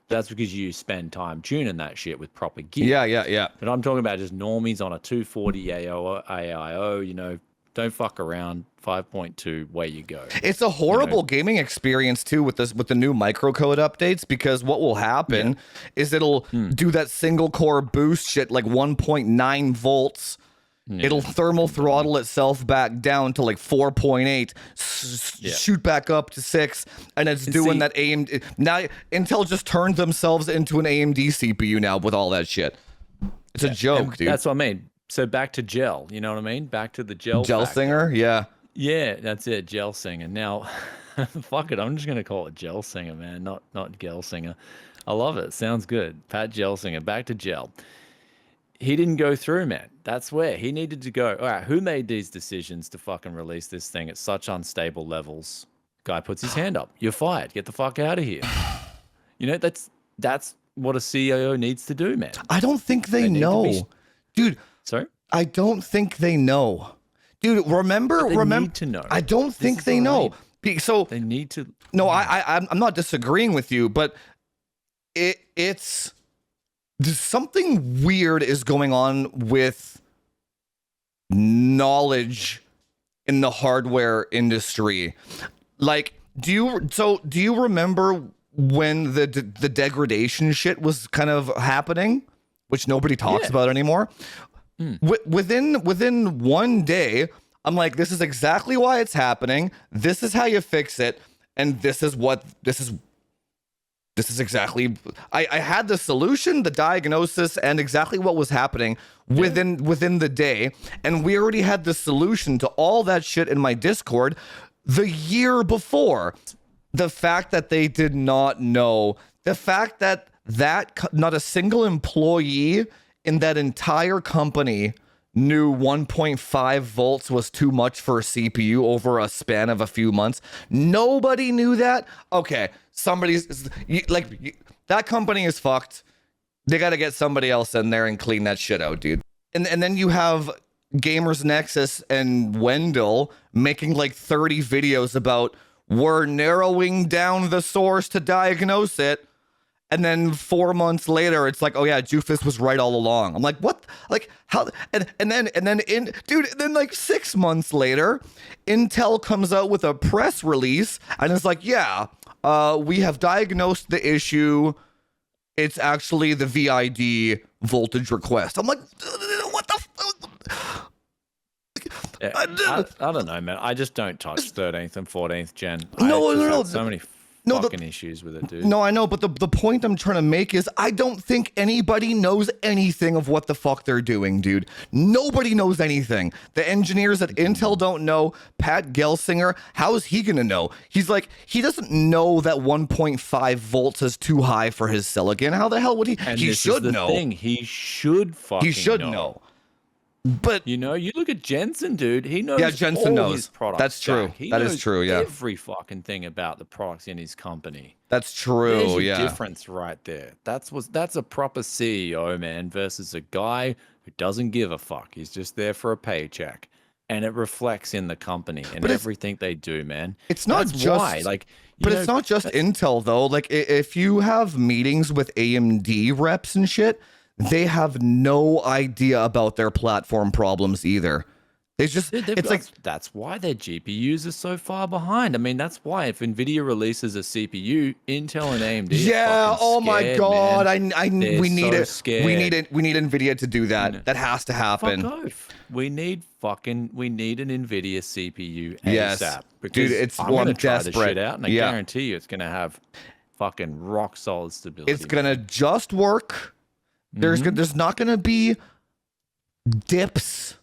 B: That's because you spend time tuning that shit with proper gear.
A: Yeah.
B: But I'm talking about just normies on a 240 AIO, you know, Don't fuck around. 5.2, where you go.
A: It's a horrible gaming experience too with the new microcode updates, because what will happen is it'll do that single core boost shit like 1.9 volts. It'll thermal throttle itself back down to like 4.8, shoot back up to 6, and it's doing that AMD. Now Intel just turned themselves into an AMD CPU now with all that shit. It's a joke, dude.
B: That's what I mean. So back to gel, you know what I mean? Back to the gel
A: singer, yeah.
B: Yeah, that's it, gel singer. Now, fuck it, I'm just gonna call it gel singer, man, not gel singer. I love it. Sounds good. Pat Gel singer. Back to gel. He didn't go through, man. That's where he needed to go. All right, who made these decisions to fucking release this thing at such unstable levels? Guy puts his hand up. You're fired. Get the fuck out of here. You know, that's what a CEO needs to do, man.
A: I don't think they know. Dude.
B: Sorry?
A: I don't think they know. Dude, remember
B: need to know.
A: I don't think they know. So
B: they need to.
A: No, I'm not disagreeing with you, but it's something weird is going on with knowledge in the hardware industry. Like, do you remember when the degradation shit was kind of happening, which nobody talks about anymore? Within one day, I'm like, this is exactly why it's happening. This is how you fix it, and this is exactly. I had the solution, the diagnosis, and exactly what was happening within the day, and we already had the solution to all that shit in my Discord the year before. The fact that they did not know, the fact that not a single employee in that entire company knew 1.5 volts was too much for a CPU over a span of a few months. Nobody knew that. Okay, that company is fucked. They got to get somebody else in there and clean that shit out, dude. And then you have Gamers Nexus and Wendell making like 30 videos about we're narrowing down the source to diagnose it. And then 4 months later, it's like, oh yeah, Doofus was right all along. I'm like, what? Like how? And then like 6 months later, Intel comes out with a press release and it's like, yeah, we have diagnosed the issue. It's actually the VID voltage request. I'm like, what the?
B: I don't know, man. I just don't touch 13th and 14th gen.
A: No.
B: So many fucking issues with it, dude.
A: No, I know, but the point I'm trying to make is I don't think anybody knows anything of what the fuck they're doing, dude. Nobody knows anything. The engineers at Intel don't know. Pat Gelsinger, how is he gonna know? He's like, he doesn't know that 1.5 volts is too high for his silicon. How the hell would he?
B: And
A: he should know.
B: He should fucking.
A: He should know. But
B: you know, you look at Jensen, dude. He knows.
A: Yeah, Jensen knows.
B: His products.
A: That's true. That is true. Yeah.
B: Every fucking thing about the products in his company.
A: That's true.
B: There's
A: yeah.
B: Difference right there. That's a proper CEO, man, versus a guy who doesn't give a fuck. He's just there for a paycheck, and it reflects in the company and everything they do, man.
A: It's not it's not just Intel though. Like if you have meetings with AMD reps and shit, they have no idea about their platform problems either. They just,
B: that's why their GPUs are so far behind. I mean, that's why if NVIDIA releases a CPU, Intel and AMD.
A: Yeah. Oh my God. We need NVIDIA to do that.
B: You know,
A: that has to happen.
B: Fuck off. We need an NVIDIA CPU ASAP.
A: Yes.
B: Because
A: dude,
B: I'm gonna try this
A: desperate.
B: shit out, and I guarantee you, it's gonna have fucking rock solid stability.
A: It's gonna just work. There's not gonna be dips.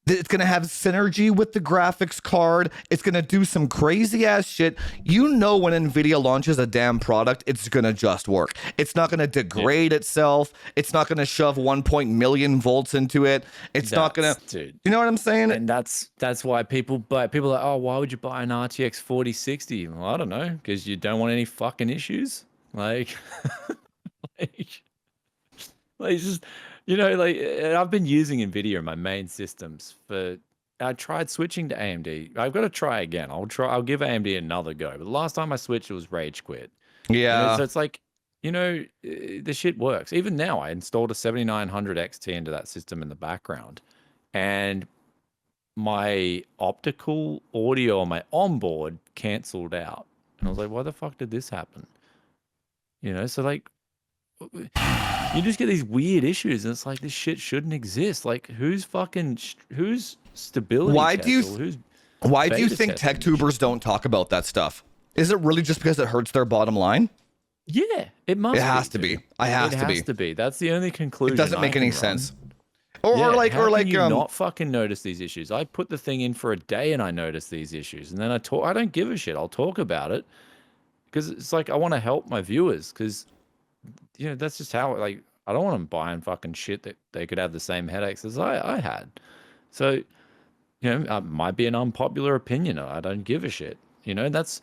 A: It's going to have synergy with the graphics card. It's going to do some crazy ass shit. You know, when NVIDIA launches a damn product, it's going to just work. It's not going to degrade itself. It's not going to shove 1 million volts into it. It's not going to, you know what I'm saying?
B: And that's why people are like, oh, why would you buy an RTX 4060? Well, I don't know, because you don't want any fucking issues. Like, like just, you know, like I've been using NVIDIA in my main systems I tried switching to AMD. I've got to try again. I'll give AMD another go. But the last time I switched, it was rage quit.
A: Yeah.
B: You know, so it's like, you know, the shit works. Even now, I installed a 7900 XT into that system in the background. And my optical audio on my onboard canceled out. And I was like, why the fuck did this happen? You know, so like you just get these weird issues and it's like this shit shouldn't exist. Like who's stability
A: Why
B: test
A: do you
B: or who's
A: why do you
B: beta
A: think
B: testing
A: tech
B: this shit?
A: tubers don't talk about that stuff? Is it really just because it hurts their bottom line?
B: Yeah, it must
A: It has to
B: dude.
A: be. It has
B: It
A: to
B: has
A: be.
B: to be. That's the only conclusion
A: It doesn't
B: I
A: make any
B: can run.
A: sense. Or,
B: Yeah,
A: or like,
B: how
A: or
B: can
A: like,
B: you not fucking notice these issues? I put the thing in for a day and I notice these issues, and then I don't give a shit. I'll talk about it because it's like I want to help my viewers because you know that's just how like I don't want them buying fucking shit that they could have the same headaches as I had. So you know, it might be an unpopular opinion. I don't give a shit. You know, that's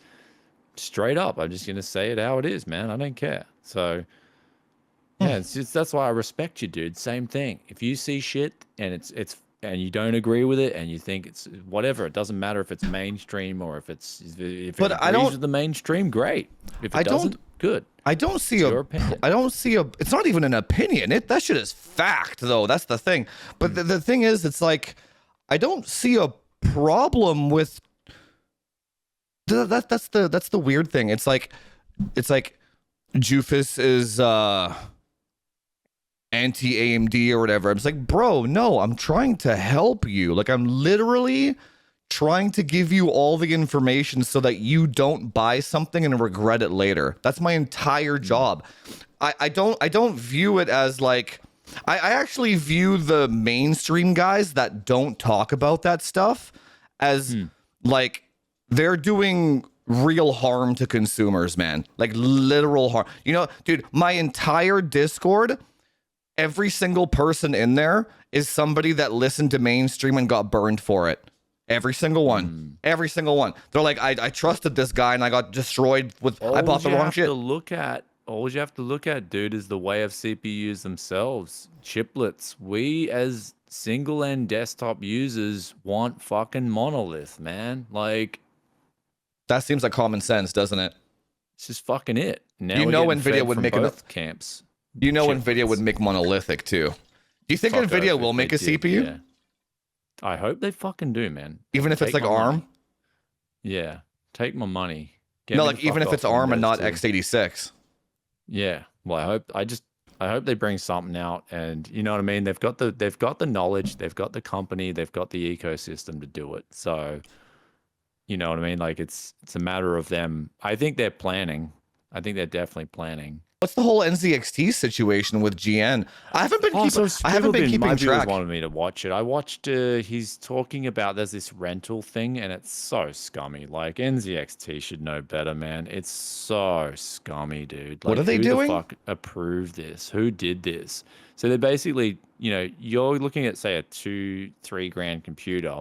B: straight up. I'm just gonna say it how it is, man. I don't care. So yeah, it's just that's why I respect you, dude. Same thing. If you see shit and it's and you don't agree with it and you think it's whatever, it doesn't matter if it's mainstream or if it
A: but
B: agrees with the mainstream, great. If
A: I
B: it doesn't,
A: don't,
B: good.
A: I don't see
B: It's
A: a,
B: your opinion.
A: I don't see a, it's not even an opinion. That shit is fact though. That's the thing. But the thing is, it's like, I don't see a problem with that's the weird thing. It's like Jufus is, anti AMD or whatever. I'm just like, bro, no, I'm trying to help you. Like, I'm literally trying to give you all the information so that you don't buy something and regret it later. That's my entire job. I don't view it as like, I actually view the mainstream guys that don't talk about that stuff as like they're doing real harm to consumers, man. Like literal harm. You know, dude, my entire Discord, every single person in there is somebody that listened to mainstream and got burned for it. Every single one. Every single one. They're like, I trusted this guy and I got destroyed with, I bought the wrong shit.
B: All you have to look at, dude, is the way of CPUs themselves. Chiplets. We as single end desktop users want fucking monolith, man. Like
A: That seems like common sense, doesn't it?
B: it's just fucking it. Now
A: You
B: we're
A: know
B: getting
A: NVIDIA
B: fed
A: would
B: from
A: make
B: both camps.
A: You know NVIDIA
B: Chiplets.
A: would make monolithic too. Do you think
B: Fuck
A: NVIDIA
B: off
A: will
B: if
A: make
B: they
A: a
B: did,
A: CPU?
B: yeah. I hope they fucking do, man.
A: Even if it's
B: Take
A: like
B: my money.
A: ARM?
B: Yeah. Take my money. Get
A: No,
B: me
A: like
B: the
A: even
B: fuck
A: if it's
B: off
A: ARM and
B: Windows
A: not
B: 2.
A: x86.
B: Yeah. Well, I hope they bring something out and you know what I mean? They've got the knowledge, they've got the company, they've got the ecosystem to do it. So, you know what I mean? Like it's a matter of them. I think they're planning. I think they're definitely planning.
A: What's the whole NZXT situation with GN? I haven't been
B: Oh,
A: keeping
B: so
A: I haven't been
B: my
A: keeping
B: viewers
A: track.
B: wanted me to watch it. I watched. He's talking about there's this rental thing, and it's so scummy. Like NZXT should know better, man. It's so scummy, dude. Like,
A: What are they
B: who
A: doing?
B: the fuck approved this? Who did this? So they're basically, you know, you're looking at say a 2-3 grand computer.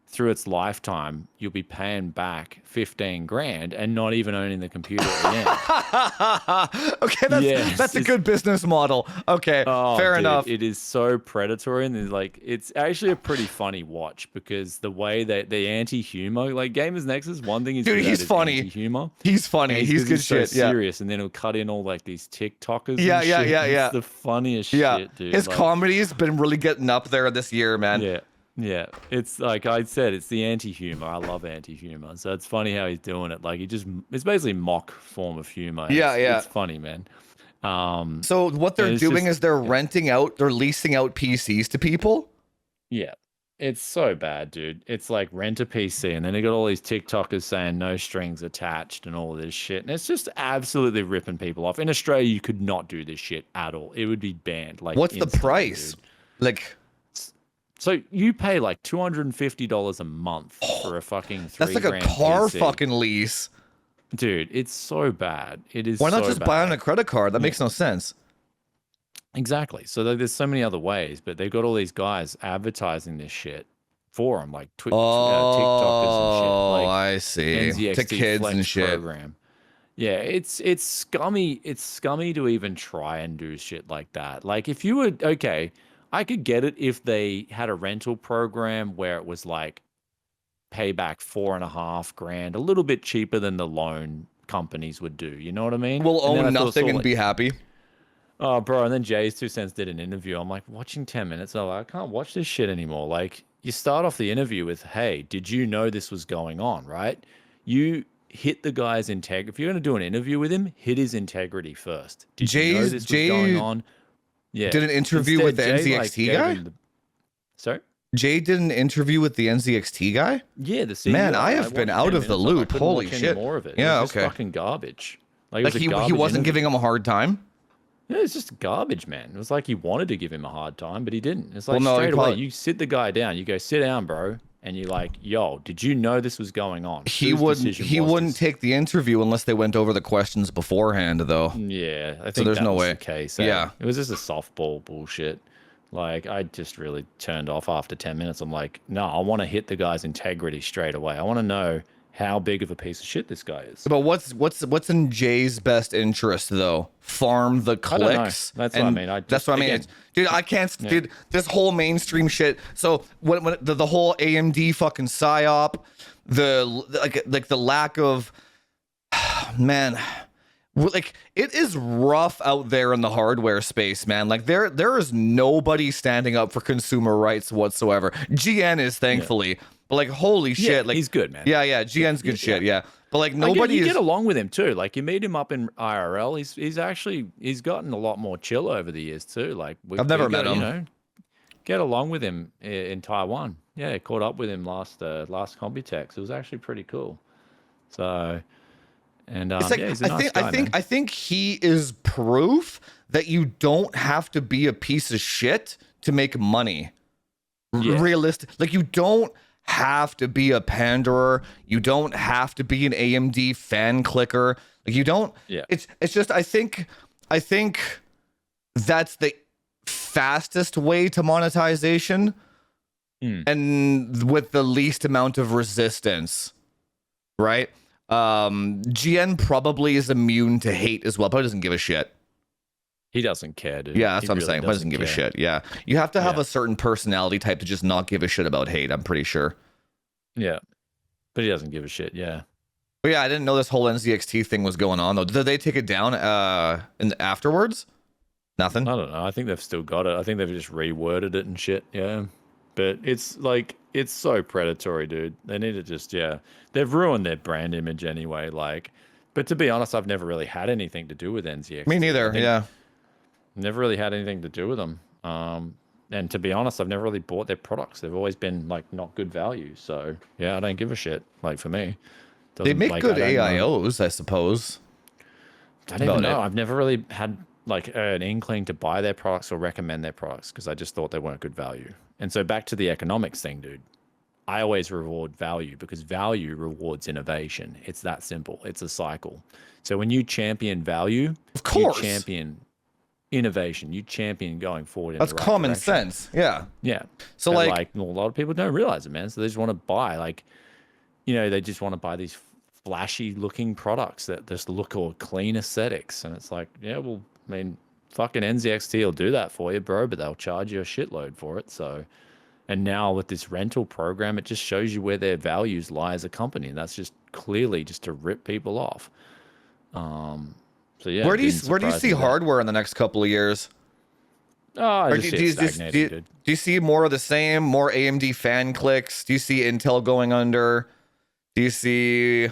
B: Through its lifetime, you'll be paying back 15 grand and not even owning the computer at the end.
A: Okay, that's a good business model. Okay,
B: Oh,
A: fair
B: dude,
A: enough.
B: it is so predatory, and it's actually a pretty funny watch because the way that the anti-humor, like Gamers Nexus, one thing is
A: Dude, he's funny.
B: Anti-humor.
A: He's funny.
B: And
A: He's good
B: so
A: shit. Yeah.
B: serious, and then he'll cut in all like these TikTokers.
A: Yeah,
B: and
A: yeah,
B: shit.
A: yeah.
B: It's the funniest
A: Yeah.
B: shit, dude.
A: His
B: Like,
A: comedy's been really getting up there this year, man.
B: yeah. Yeah, it's like I said, it's the anti-humor. I love anti-humor, so it's funny how he's doing it. Like it's basically mock form of humor.
A: Yeah, yeah.
B: It's funny, man.
A: So what they're
B: it's
A: doing
B: just-
A: is they're renting out, they're leasing out PCs to people.
B: Yeah, it's so bad, dude. It's like rent a PC, and then they got all these TikTokers saying no strings attached and all this shit, and it's just absolutely ripping people off. In Australia, you could not do this shit at all. It would be banned. Like,
A: What's the
B: instantly,
A: price?
B: dude.
A: Like,
B: So you pay like $250 a month for a fucking 3
A: that's like a
B: grand
A: car
B: PC.
A: fucking lease.
B: Dude, it's so bad. It is.
A: Why not
B: so
A: just
B: bad.
A: buy on a credit card? That makes no sense.
B: Exactly. So there's so many other ways, but they've got all these guys advertising this shit for them, like TikTokers and shit,
A: Oh,
B: like
A: I see.
B: NZXT
A: To kids
B: Flex
A: and shit.
B: program. Yeah, it's scummy. It's scummy to even try and do shit like that. Like if you were okay, I could get it if they had a rental program where it was like pay back 4.5 grand, a little bit cheaper than the loan companies would do. You know what I mean?
A: We'll
B: And then I
A: own
B: feel
A: nothing
B: sort of
A: and be happy.
B: Oh, bro, and then Jay's 2 cents did an interview. I'm like watching 10 minutes. I'm like, I can't watch this shit anymore. Like, you start off the interview with, "Hey, did you know this was going on?" Right? You hit the guy's integrity. If you're going to do an interview with him, hit his integrity first. Did you know this was going
A: Jay
B: on? Yeah.
A: did an interview with
B: Instead,
A: the
B: Jay like
A: NZXT
B: gave
A: guy.
B: him the. Sorry.
A: Jay did an interview with the NZXT guy.
B: Yeah, the CEO.
A: Man, I have been
B: watched
A: out
B: 10
A: of the
B: minutes of it. I
A: loop.
B: couldn't
A: Holy
B: watch any
A: shit.
B: more of it.
A: Yeah,
B: It was just
A: okay.
B: fucking garbage. Like, it
A: Like
B: was a
A: he
B: garbage
A: wasn't
B: interview.
A: giving him a hard time.
B: Yeah, it's just garbage, man. It was like he wanted to give him a hard time, but he didn't. It's like
A: Well, no, he
B: straight away,
A: probably-
B: you sit the guy down. You go, sit down, bro, and you're like, yo, did you know this was going on?
A: He
B: Whose
A: wouldn't.
B: decision
A: He
B: was
A: wouldn't
B: this?
A: take the interview unless they went over the questions beforehand, though.
B: Yeah, I think
A: there's
B: that
A: no
B: was
A: way.
B: the case.
A: Yeah.
B: It was just a softball bullshit. Like, I just really turned off after 10 minutes. I'm like, no, I want to hit the guy's integrity straight away. I want to know how big of a piece of shit this guy is.
A: But what's in Jay's best interest though? Farm the
B: I don't know.
A: clicks.
B: That's what I mean.
A: That's what I mean.
B: again,
A: Dude, I can't.
B: Yeah.
A: Dude, this whole mainstream shit. So when the whole AMD fucking psyop, like the lack of, man. Like it is rough out there in the hardware space, man. Like there is nobody standing up for consumer rights whatsoever. GN is, thankfully, but like holy
B: yeah,
A: shit, like
B: he's good, man.
A: yeah, GN's good shit, yeah. But like
B: Again,
A: nobody
B: you
A: is.
B: get along with him too. Like you meet him up in IRL. He's gotten a lot more chill over the years too. Like
A: I've never met him.
B: You know, get along with him in Taiwan. Yeah, caught up with him last Computex. It was actually pretty cool. So, and
A: It's like
B: yeah, he's a nice guy, man.
A: I think he is proof that you don't have to be a piece of shit to make money.
B: Yeah.
A: Realistic, like you don't have to be a panderer. You don't have to be an AMD fan clicker. Like you don't.
B: Yeah.
A: It's just I think that's the fastest way to monetization, and with the least amount of resistance, right? GN probably is immune to hate as well, but doesn't give a shit.
B: He doesn't care, dude.
A: Yeah, that's
B: He
A: what I'm
B: really
A: saying. But doesn't give a
B: care.
A: shit. Yeah, you have to have
B: Yeah.
A: a certain personality type to just not give a shit about hate. I'm pretty sure.
B: Yeah, but he doesn't give a shit. Yeah.
A: But yeah, I didn't know this whole NZXT thing was going on though. Did they take it down afterwards? Nothing.
B: I don't know. I think they've still got it. I think they've just reworded it and shit. Yeah. But it's like, it's so predatory, dude. They need to just, yeah. They've ruined their brand image anyway. Like, but to be honest, I've never really had anything to do with NZX.
A: Me neither. Yeah.
B: Never really had anything to do with them. And to be honest, I've never really bought their products. They've always been like not good value. So yeah, I don't give a shit. Like for me,
A: They
B: Doesn't-
A: make
B: like,
A: good
B: I don't know.
A: AIOs, I suppose.
B: I don't even
A: about
B: know.
A: it.
B: I've never really had like an inkling to buy their products or recommend their products because I just thought they weren't good value. And so back to the economics thing, dude. I always reward value because value rewards innovation. It's that simple. It's a cycle. So when you champion value,
A: Of course.
B: you champion innovation. You champion going forward. In
A: That's
B: the right
A: common
B: direction.
A: sense. Yeah.
B: Yeah.
A: So,
B: And,
A: like-
B: well, a lot of people don't realize it, man. So they just want to buy, like, you know, they just want to buy these flashy looking products that just look all clean aesthetics. And it's like, yeah, well, I mean, fucking NZXT will do that for you, bro, but they'll charge you a shitload for it. So, and now with this rental program, it just shows you where their values lie as a company. And that's just clearly just to rip people off. So yeah.
A: Where do you
B: didn't
A: where do you
B: surprise
A: see
B: me that-
A: hardware in the next couple of years?
B: Oh, I
A: Or
B: just see it stagnating, dude.
A: do you see more of the same, more AMD fan clicks? Do you see Intel going under? Do you see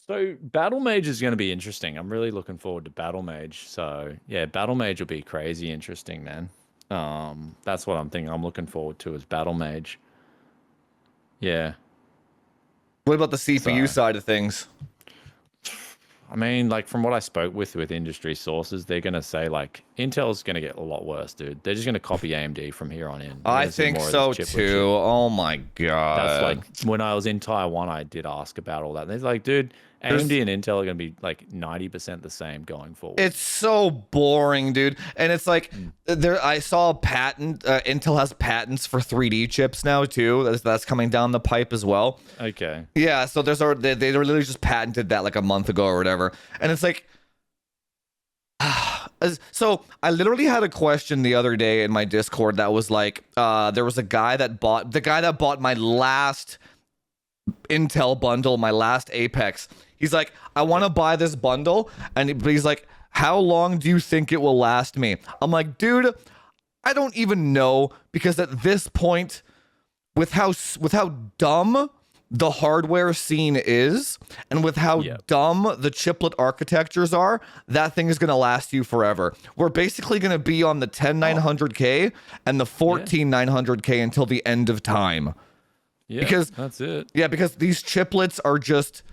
B: So Battle Mage is going to be interesting. I'm really looking forward to Battle Mage. So yeah, Battle Mage will be crazy interesting, man. That's what I'm thinking. I'm looking forward to is Battle Mage. Yeah,
A: what about the CPU
B: So-
A: side of things?
B: I mean, like from what I spoke with industry sources, they're going to say like Intel's going to get a lot worse, dude. They're just going to copy AMD from here on in. You're
A: I
B: gonna see
A: think
B: more of
A: so
B: this chiplet
A: too.
B: shit.
A: Oh my god.
B: That's like when I was in Taiwan, I did ask about all that. And they're like, dude,
A: There's-
B: AMD and Intel are going to be like 90% the same going forward.
A: It's so boring, dude. And it's like there I saw a patent Intel has patents for 3D chips now too. That's coming down the pipe as well.
B: Okay.
A: Yeah, so there's already they literally just patented that like a month ago or whatever. And it's like so I literally had a question the other day in my Discord that was like there was a guy that bought my last Intel bundle, my last Apex. He's like, I want to buy this bundle, but he's like, how long do you think it will last me? I'm like, dude, I don't even know, because at this point, with how dumb the hardware scene is, and with how dumb the chiplet architectures are, that thing is going to last you forever. We're basically going to be on the 10900K and the 14900K until the end of time.
B: Yeah,
A: because
B: that's it.
A: Yeah, because these chiplets are just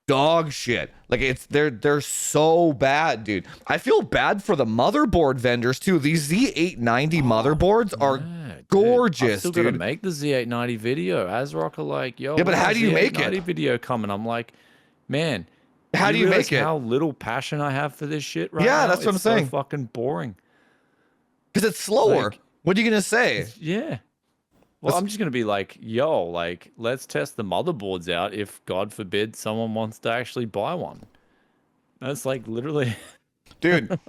A: dog shit. Like they're so bad, dude. I feel bad for the motherboard vendors too. These Z890 motherboards are gorgeous,
B: I've still
A: dude.
B: got to make the Z890 video. ASRock are like, yo,
A: yeah, but how do you make
B: Z890
A: it?
B: video coming? I'm like, man,
A: how do you make it?
B: How little passion I have for this shit right now?
A: Yeah, that's what I'm saying.
B: So fucking boring.
A: Because it's slower.
B: Like,
A: what are you gonna say?
B: Yeah. Well, I'm just going to be like, yo, like, let's test the motherboards out if, God forbid, someone wants to actually buy one. That's like literally...
A: Dude,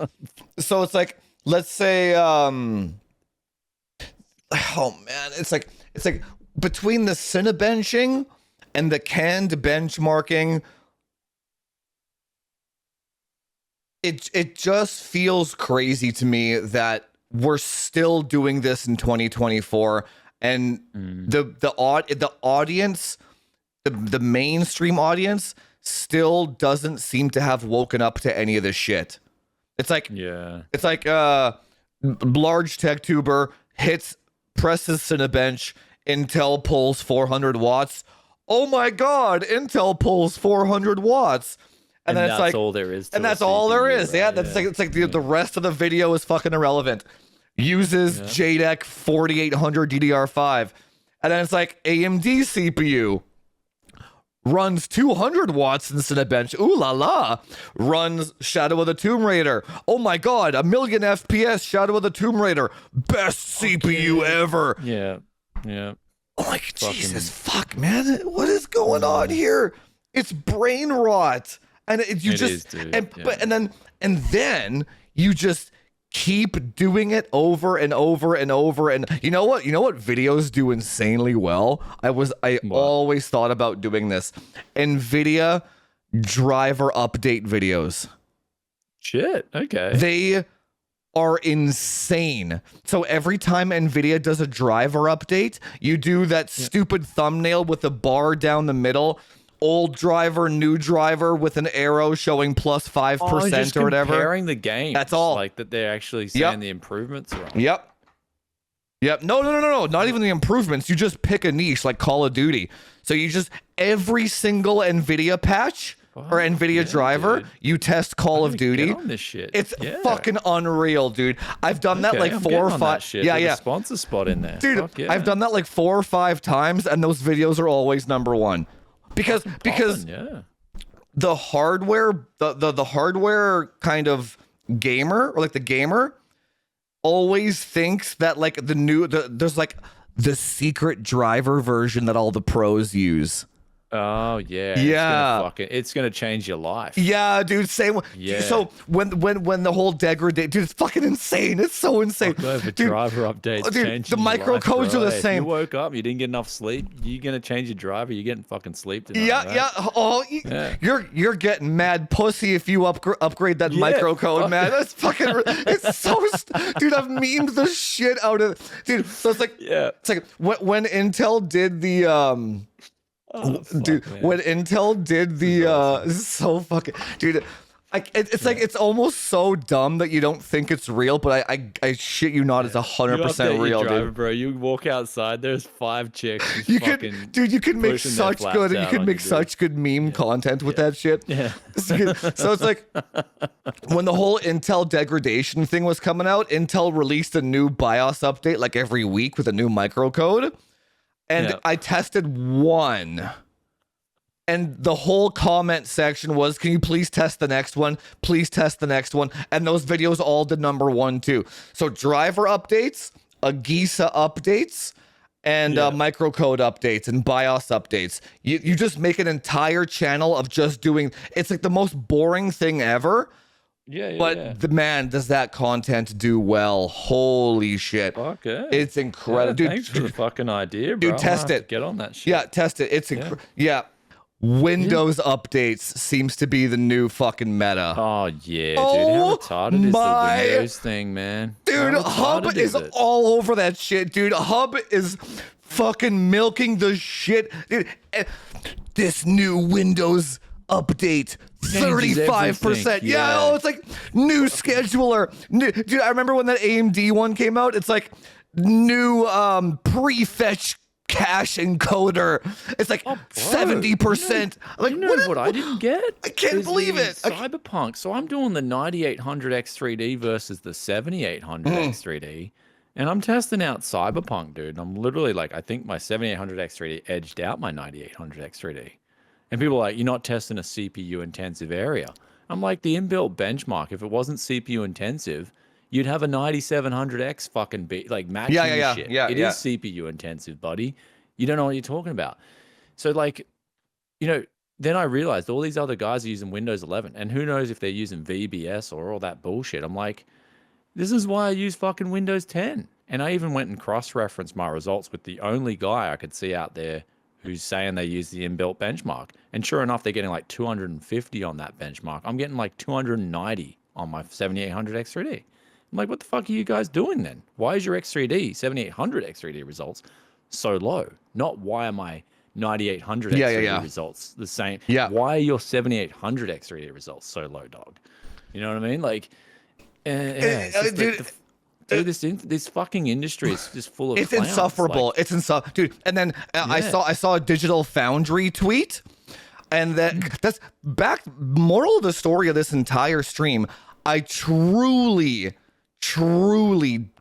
A: so it's like, let's say, oh man, it's like between the Cinebenching and the canned benchmarking, it just feels crazy to me that we're still doing this in 2024. And the audience, the mainstream audience, still doesn't seem to have woken up to any of this shit. It's like large tech tuber presses Cinebench, Intel pulls 400 watts. Oh my God, Intel pulls 400 watts. And then
B: that's all there is.
A: And that's all there is. Yeah, that's like the rest of the video is fucking irrelevant. Uses JEDEC 4800 DDR5, and then it's like AMD CPU runs 200 watts in Cinebench. Ooh la la! Runs Shadow of the Tomb Raider. Oh my God, 1,000,000 FPS Shadow of the Tomb Raider, best CPU ever.
B: Yeah.
A: Oh my Jesus, fuck, man, what is going on here? It's brain rot, and and then you just keep doing it over and over and over. And you know what videos do insanely well? I always thought about doing this. NVIDIA driver update videos.
B: Shit. Okay.
A: They are insane. So every time NVIDIA does a driver update, you do that stupid thumbnail with the bar down the middle. Old driver, new driver with an arrow showing plus 5% or whatever.
B: Comparing the games.
A: That's all.
B: Like that they're actually saying the improvements are on.
A: Yep. No. Not even the improvements. You just pick a niche like Call of Duty. So you just every single NVIDIA patch or NVIDIA driver, you test Call of Duty.
B: Get on this shit.
A: It's fucking unreal, dude. I've done that like 4 or 5.
B: Yeah. Sponsor spot in there.
A: Dude, I've done that like 4 or 5 times, and those videos are always number 1. Because the hardware, the hardware kind of gamer, or like the gamer, always thinks that like there's like the secret driver version that all the pros use.
B: Oh yeah. It's gonna change your life.
A: Yeah, dude. Same. Yeah. So when the whole degradation, dude, it's fucking insane. It's so insane.
B: Dude, driver updates.
A: Dude, the microcodes are the same.
B: You woke up, you didn't get enough sleep. You gonna change your driver? You're getting fucking sleep tonight.
A: Yeah.
B: Right?
A: Oh, you're getting mad pussy if you upgrade that microcode, man. That's fucking. It's so. Dude, I've memed the shit out of. Dude, so it's like. Yeah. It's like when Intel did the dude, man. When Intel did the this is so fucking dude, it's like it's almost so dumb that you don't think it's real, but I shit you not, it's 100% real,
B: driver,
A: dude.
B: Bro, you walk outside, there's 5 chicks.
A: You can make such good meme content with that shit.
B: Yeah.
A: So it's like when the whole Intel degradation thing was coming out, Intel released a new BIOS update like every week with a new microcode. And I tested one, and the whole comment section was, can you please test the next one? Please test the next one. And those videos all did number 1 too. So driver updates, AGISA updates, and microcode updates and BIOS updates. You just make an entire channel of just doing, it's like the most boring thing ever. But the man, does that content do well? Holy shit!
B: Okay,
A: it's incredible, dude.
B: Thanks for the fucking idea, bro.
A: Dude, test it.
B: Get on that shit.
A: Yeah, test it. It's Windows updates seems to be the new fucking meta.
B: Oh yeah, dude. How retarded is the Windows thing, man?
A: Dude, Hub is all over that shit, dude. Hub is fucking milking the shit. Dude, this new Windows update, 35%. Yeah, oh, it's like new scheduler. Dude, I remember when that AMD one came out. It's like new prefetch cache encoder. It's like 70%. Like,
B: what I didn't get?
A: I can't believe it.
B: Cyberpunk. So I'm doing the 9800 X3D versus the 7800 X3D. And I'm testing out Cyberpunk, dude. And I'm literally like, I think my 7800 X3D edged out my 9800 X3D. And people are like, you're not testing a CPU intensive area. I'm like, the inbuilt benchmark, if it wasn't CPU intensive, you'd have a 9700X fucking like matching shit. It is CPU intensive, buddy. You don't know what you're talking about. So like, you know, then I realized all these other guys are using Windows 11, and who knows if they're using VBS or all that bullshit. I'm like, this is why I use fucking Windows 10. And I even went and cross-referenced my results with the only guy I could see out there who's saying they use the inbuilt benchmark. And sure enough, they're getting like 250 on that benchmark. I'm getting like 290 on my 7800 X3D. I'm like, what the fuck are you guys doing then? Why is your X3D, 7800 X3D results so low? Not why are my 9800 X3D results the same?
A: Yeah.
B: Why are your 7800 X3D results so low, dog? You know what I mean? Like, this fucking industry is just full of
A: it's
B: clowns.
A: Insufferable.
B: Like,
A: it's insufferable, dude. And then I saw a Digital Foundry tweet, and that's back. Moral of the story of this entire stream: I truly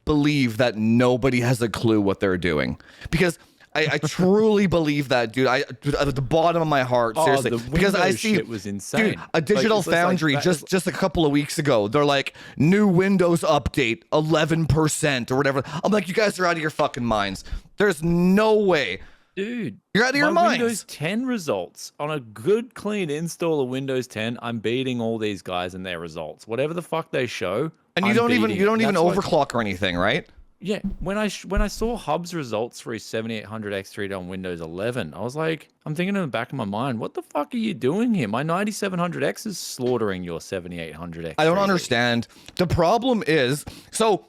A: believe that nobody has a clue what they're doing, because I truly believe that, dude. At the bottom of my heart, seriously, because I see
B: it was insane.
A: Dude, a Digital Foundry just a couple of weeks ago, they're like, new Windows update 11% or whatever. I'm like, you guys are out of your fucking minds. There's no way.
B: Dude,
A: you're out of your minds.
B: Windows 10 results on a good, clean install of Windows 10, I'm beating all these guys in their results. Whatever the fuck they show,
A: and you don't even overclock or anything, right?
B: Yeah, when I saw Hub's results for his 7800 X3 on Windows 11, I was like, I'm thinking in the back of my mind, what the fuck are you doing here? My 9700X is slaughtering your 7800 X3.
A: I don't understand. The problem is, so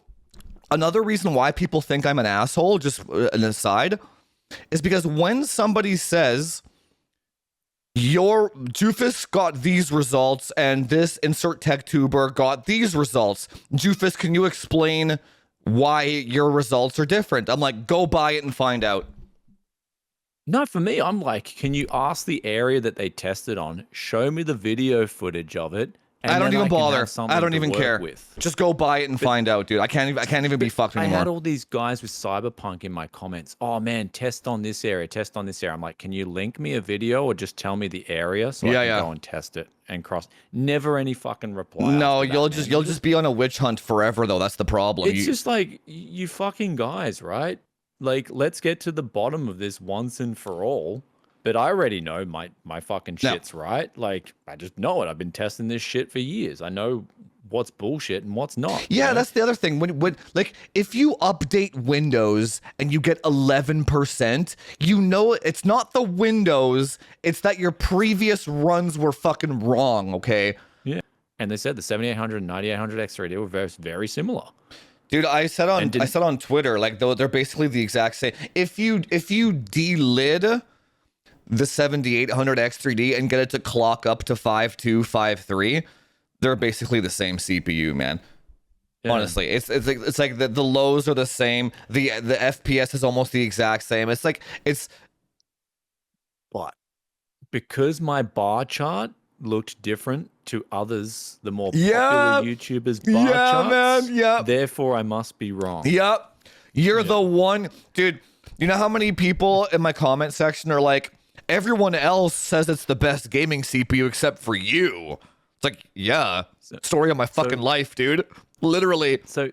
A: another reason why people think I'm an asshole, just an aside, is because when somebody says, your Doofus got these results and this insert tech tuber got these results, Doofus, can you explain why your results are different? I'm like, go buy it and find out.
B: No, for me, I'm like, can you ask the area that they tested on, show me the video footage of it, and
A: I don't even bother. I don't
B: to
A: even
B: work
A: care.
B: With.
A: Just go buy it and find out, dude. I can't even be fucked anymore.
B: I had all these guys with Cyberpunk in my comments. Oh man, test on this area, test on this area. I'm like, can you link me a video or just tell me the area so I can go and test it and cross? Never any fucking reply.
A: No, you'll just be on a witch hunt forever though. That's the problem.
B: It's just like, you fucking guys, right? Like, let's get to the bottom of this once and for all. But I already know my fucking shit's right. Like, I just know it. I've been testing this shit for years. I know what's bullshit and what's not.
A: Yeah,
B: you know?
A: that's the other thing. When like, if you update Windows and you get 11%, you know it's not the Windows, it's that your previous runs were fucking wrong, okay?
B: Yeah. And they said the 7800 and 9800 X3D were very, very similar.
A: Dude, I said on Twitter, like, they're basically the exact same. If you delid the 7800 X3D and get it to clock up to 5253, they're basically the same CPU, man. Yeah. Honestly, it's like the lows are the same. The FPS is almost the exact same. It's like
B: but because my bar chart looked different to others, the more popular YouTubers' bar charts.
A: Man, yeah.
B: Therefore, I must be wrong.
A: Yep. You're the one, dude. You know how many people in my comment section are like, everyone else says it's the best gaming CPU except for you. It's like, yeah, story of my fucking life, dude. Literally.
B: So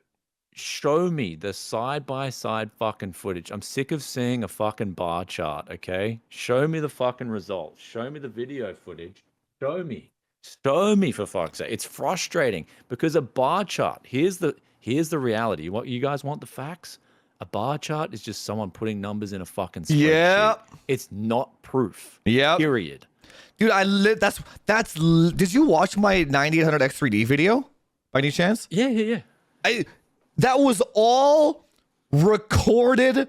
B: show me the side-by-side fucking footage. I'm sick of seeing a fucking bar chart, okay? Show me the fucking results. Show me the video footage. Show me. Show me, for fuck's sake. It's frustrating because a bar chart, here's the reality. What, you guys want the facts? A bar chart is just someone putting numbers in a fucking spreadsheet. Yeah. It's not proof.
A: Yeah.
B: Period.
A: Dude, did you watch my 9800 X3D video by any chance?
B: Yeah.
A: That was all recorded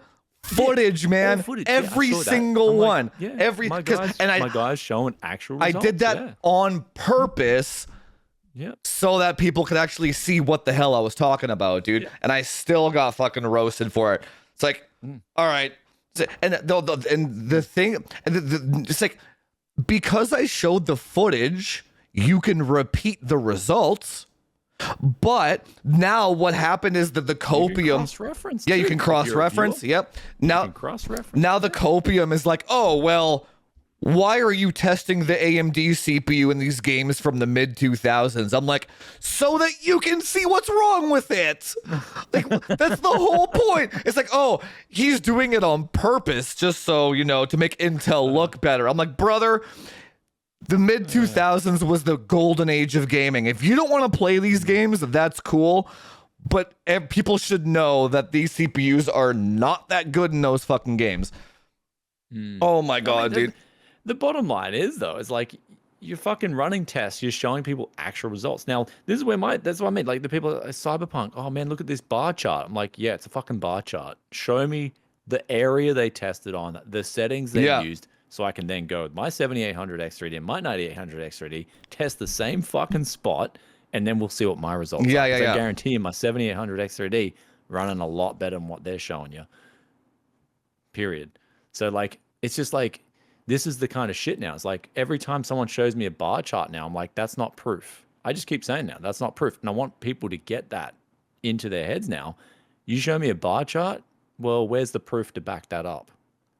A: footage, man.
B: footage. Yeah, I
A: Every
B: saw that.
A: single
B: I'm like,
A: one.
B: yeah,
A: Every
B: my
A: because
B: guys,
A: and
B: my guys showing actual results.
A: I did that on purpose.
B: Yeah.
A: So that people could actually see what the hell I was talking about, dude.
B: Yeah.
A: And I still got fucking roasted for it. It's like, all right. And the thing, it's like, because I showed the footage, you can repeat the results. But now what happened is that the copium.
B: Cross-reference.
A: Yeah, you can cross-reference. Yep. Now,
B: cross-reference.
A: now the copium is like, oh, well, why are you testing the AMD CPU in these games from the mid 2000s? I'm like, so that you can see what's wrong with it. Like, that's the whole point. It's like, oh, he's doing it on purpose just so, to make Intel look better. I'm like, brother, the mid 2000s was the golden age of gaming. If you don't want to play these games, that's cool. But people should know that these CPUs are not that good in those fucking games. Oh my God, dude.
B: The bottom line is, though, is like you're fucking running tests. You're showing people actual results. Now, this is where that's what I mean. Like the people at Cyberpunk, oh man, look at this bar chart. I'm like, yeah, it's a fucking bar chart. Show me the area they tested on, the settings they used, so I can then go with my 7800 X3D and my 9800 X3D, test the same fucking spot, and then we'll see what my results are. I guarantee you my 7800 X3D running a lot better than what they're showing you. Period. So like, it's just like, this is the kind of shit now. It's like every time someone shows me a bar chart now, I'm like, that's not proof. I just keep saying that. That's not proof. And I want people to get that into their heads now. You show me a bar chart, well, where's the proof to back that up?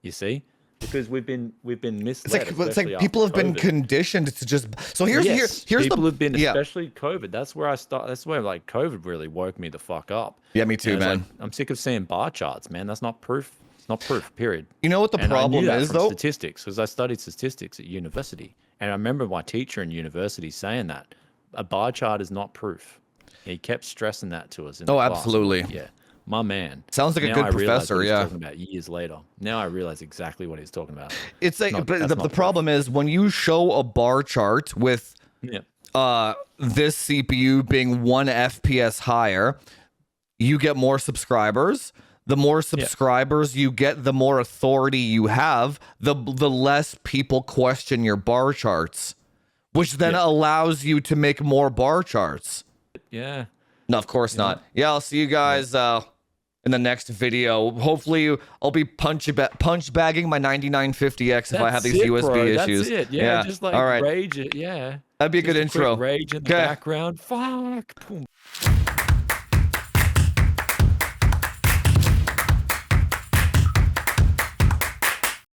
B: You see? Because we've been misled.
A: It's like people have been conditioned to just. So here's
B: people have been, especially COVID. That's where that's where like COVID really woke me the fuck up.
A: Yeah, me too, man.
B: Like, I'm sick of seeing bar charts, man. That's not proof. Not proof, period.
A: You know what the problem is, though?
B: Statistics, because I studied statistics at university. And I remember my teacher in university saying that a bar chart is not proof. He kept stressing that to us in the class.
A: Absolutely.
B: Yeah, my man.
A: Sounds like a good professor, yeah.
B: Talking about years later. Now I realize exactly what he's talking about.
A: It's like, but the problem is when you show a bar chart with this CPU being 1 FPS higher, you get more subscribers. The more subscribers you get, the more authority you have, the less people question your bar charts, which then allows you to make more bar charts.
B: Yeah.
A: No, of course not. Yeah, I'll see you guys in the next video. Hopefully, I'll be punch bagging my 9950X if I have these USB issues.
B: That's it. Yeah, just like rage it. Yeah.
A: That'd be a good intro.
B: Rage in the background. Fuck. Boom.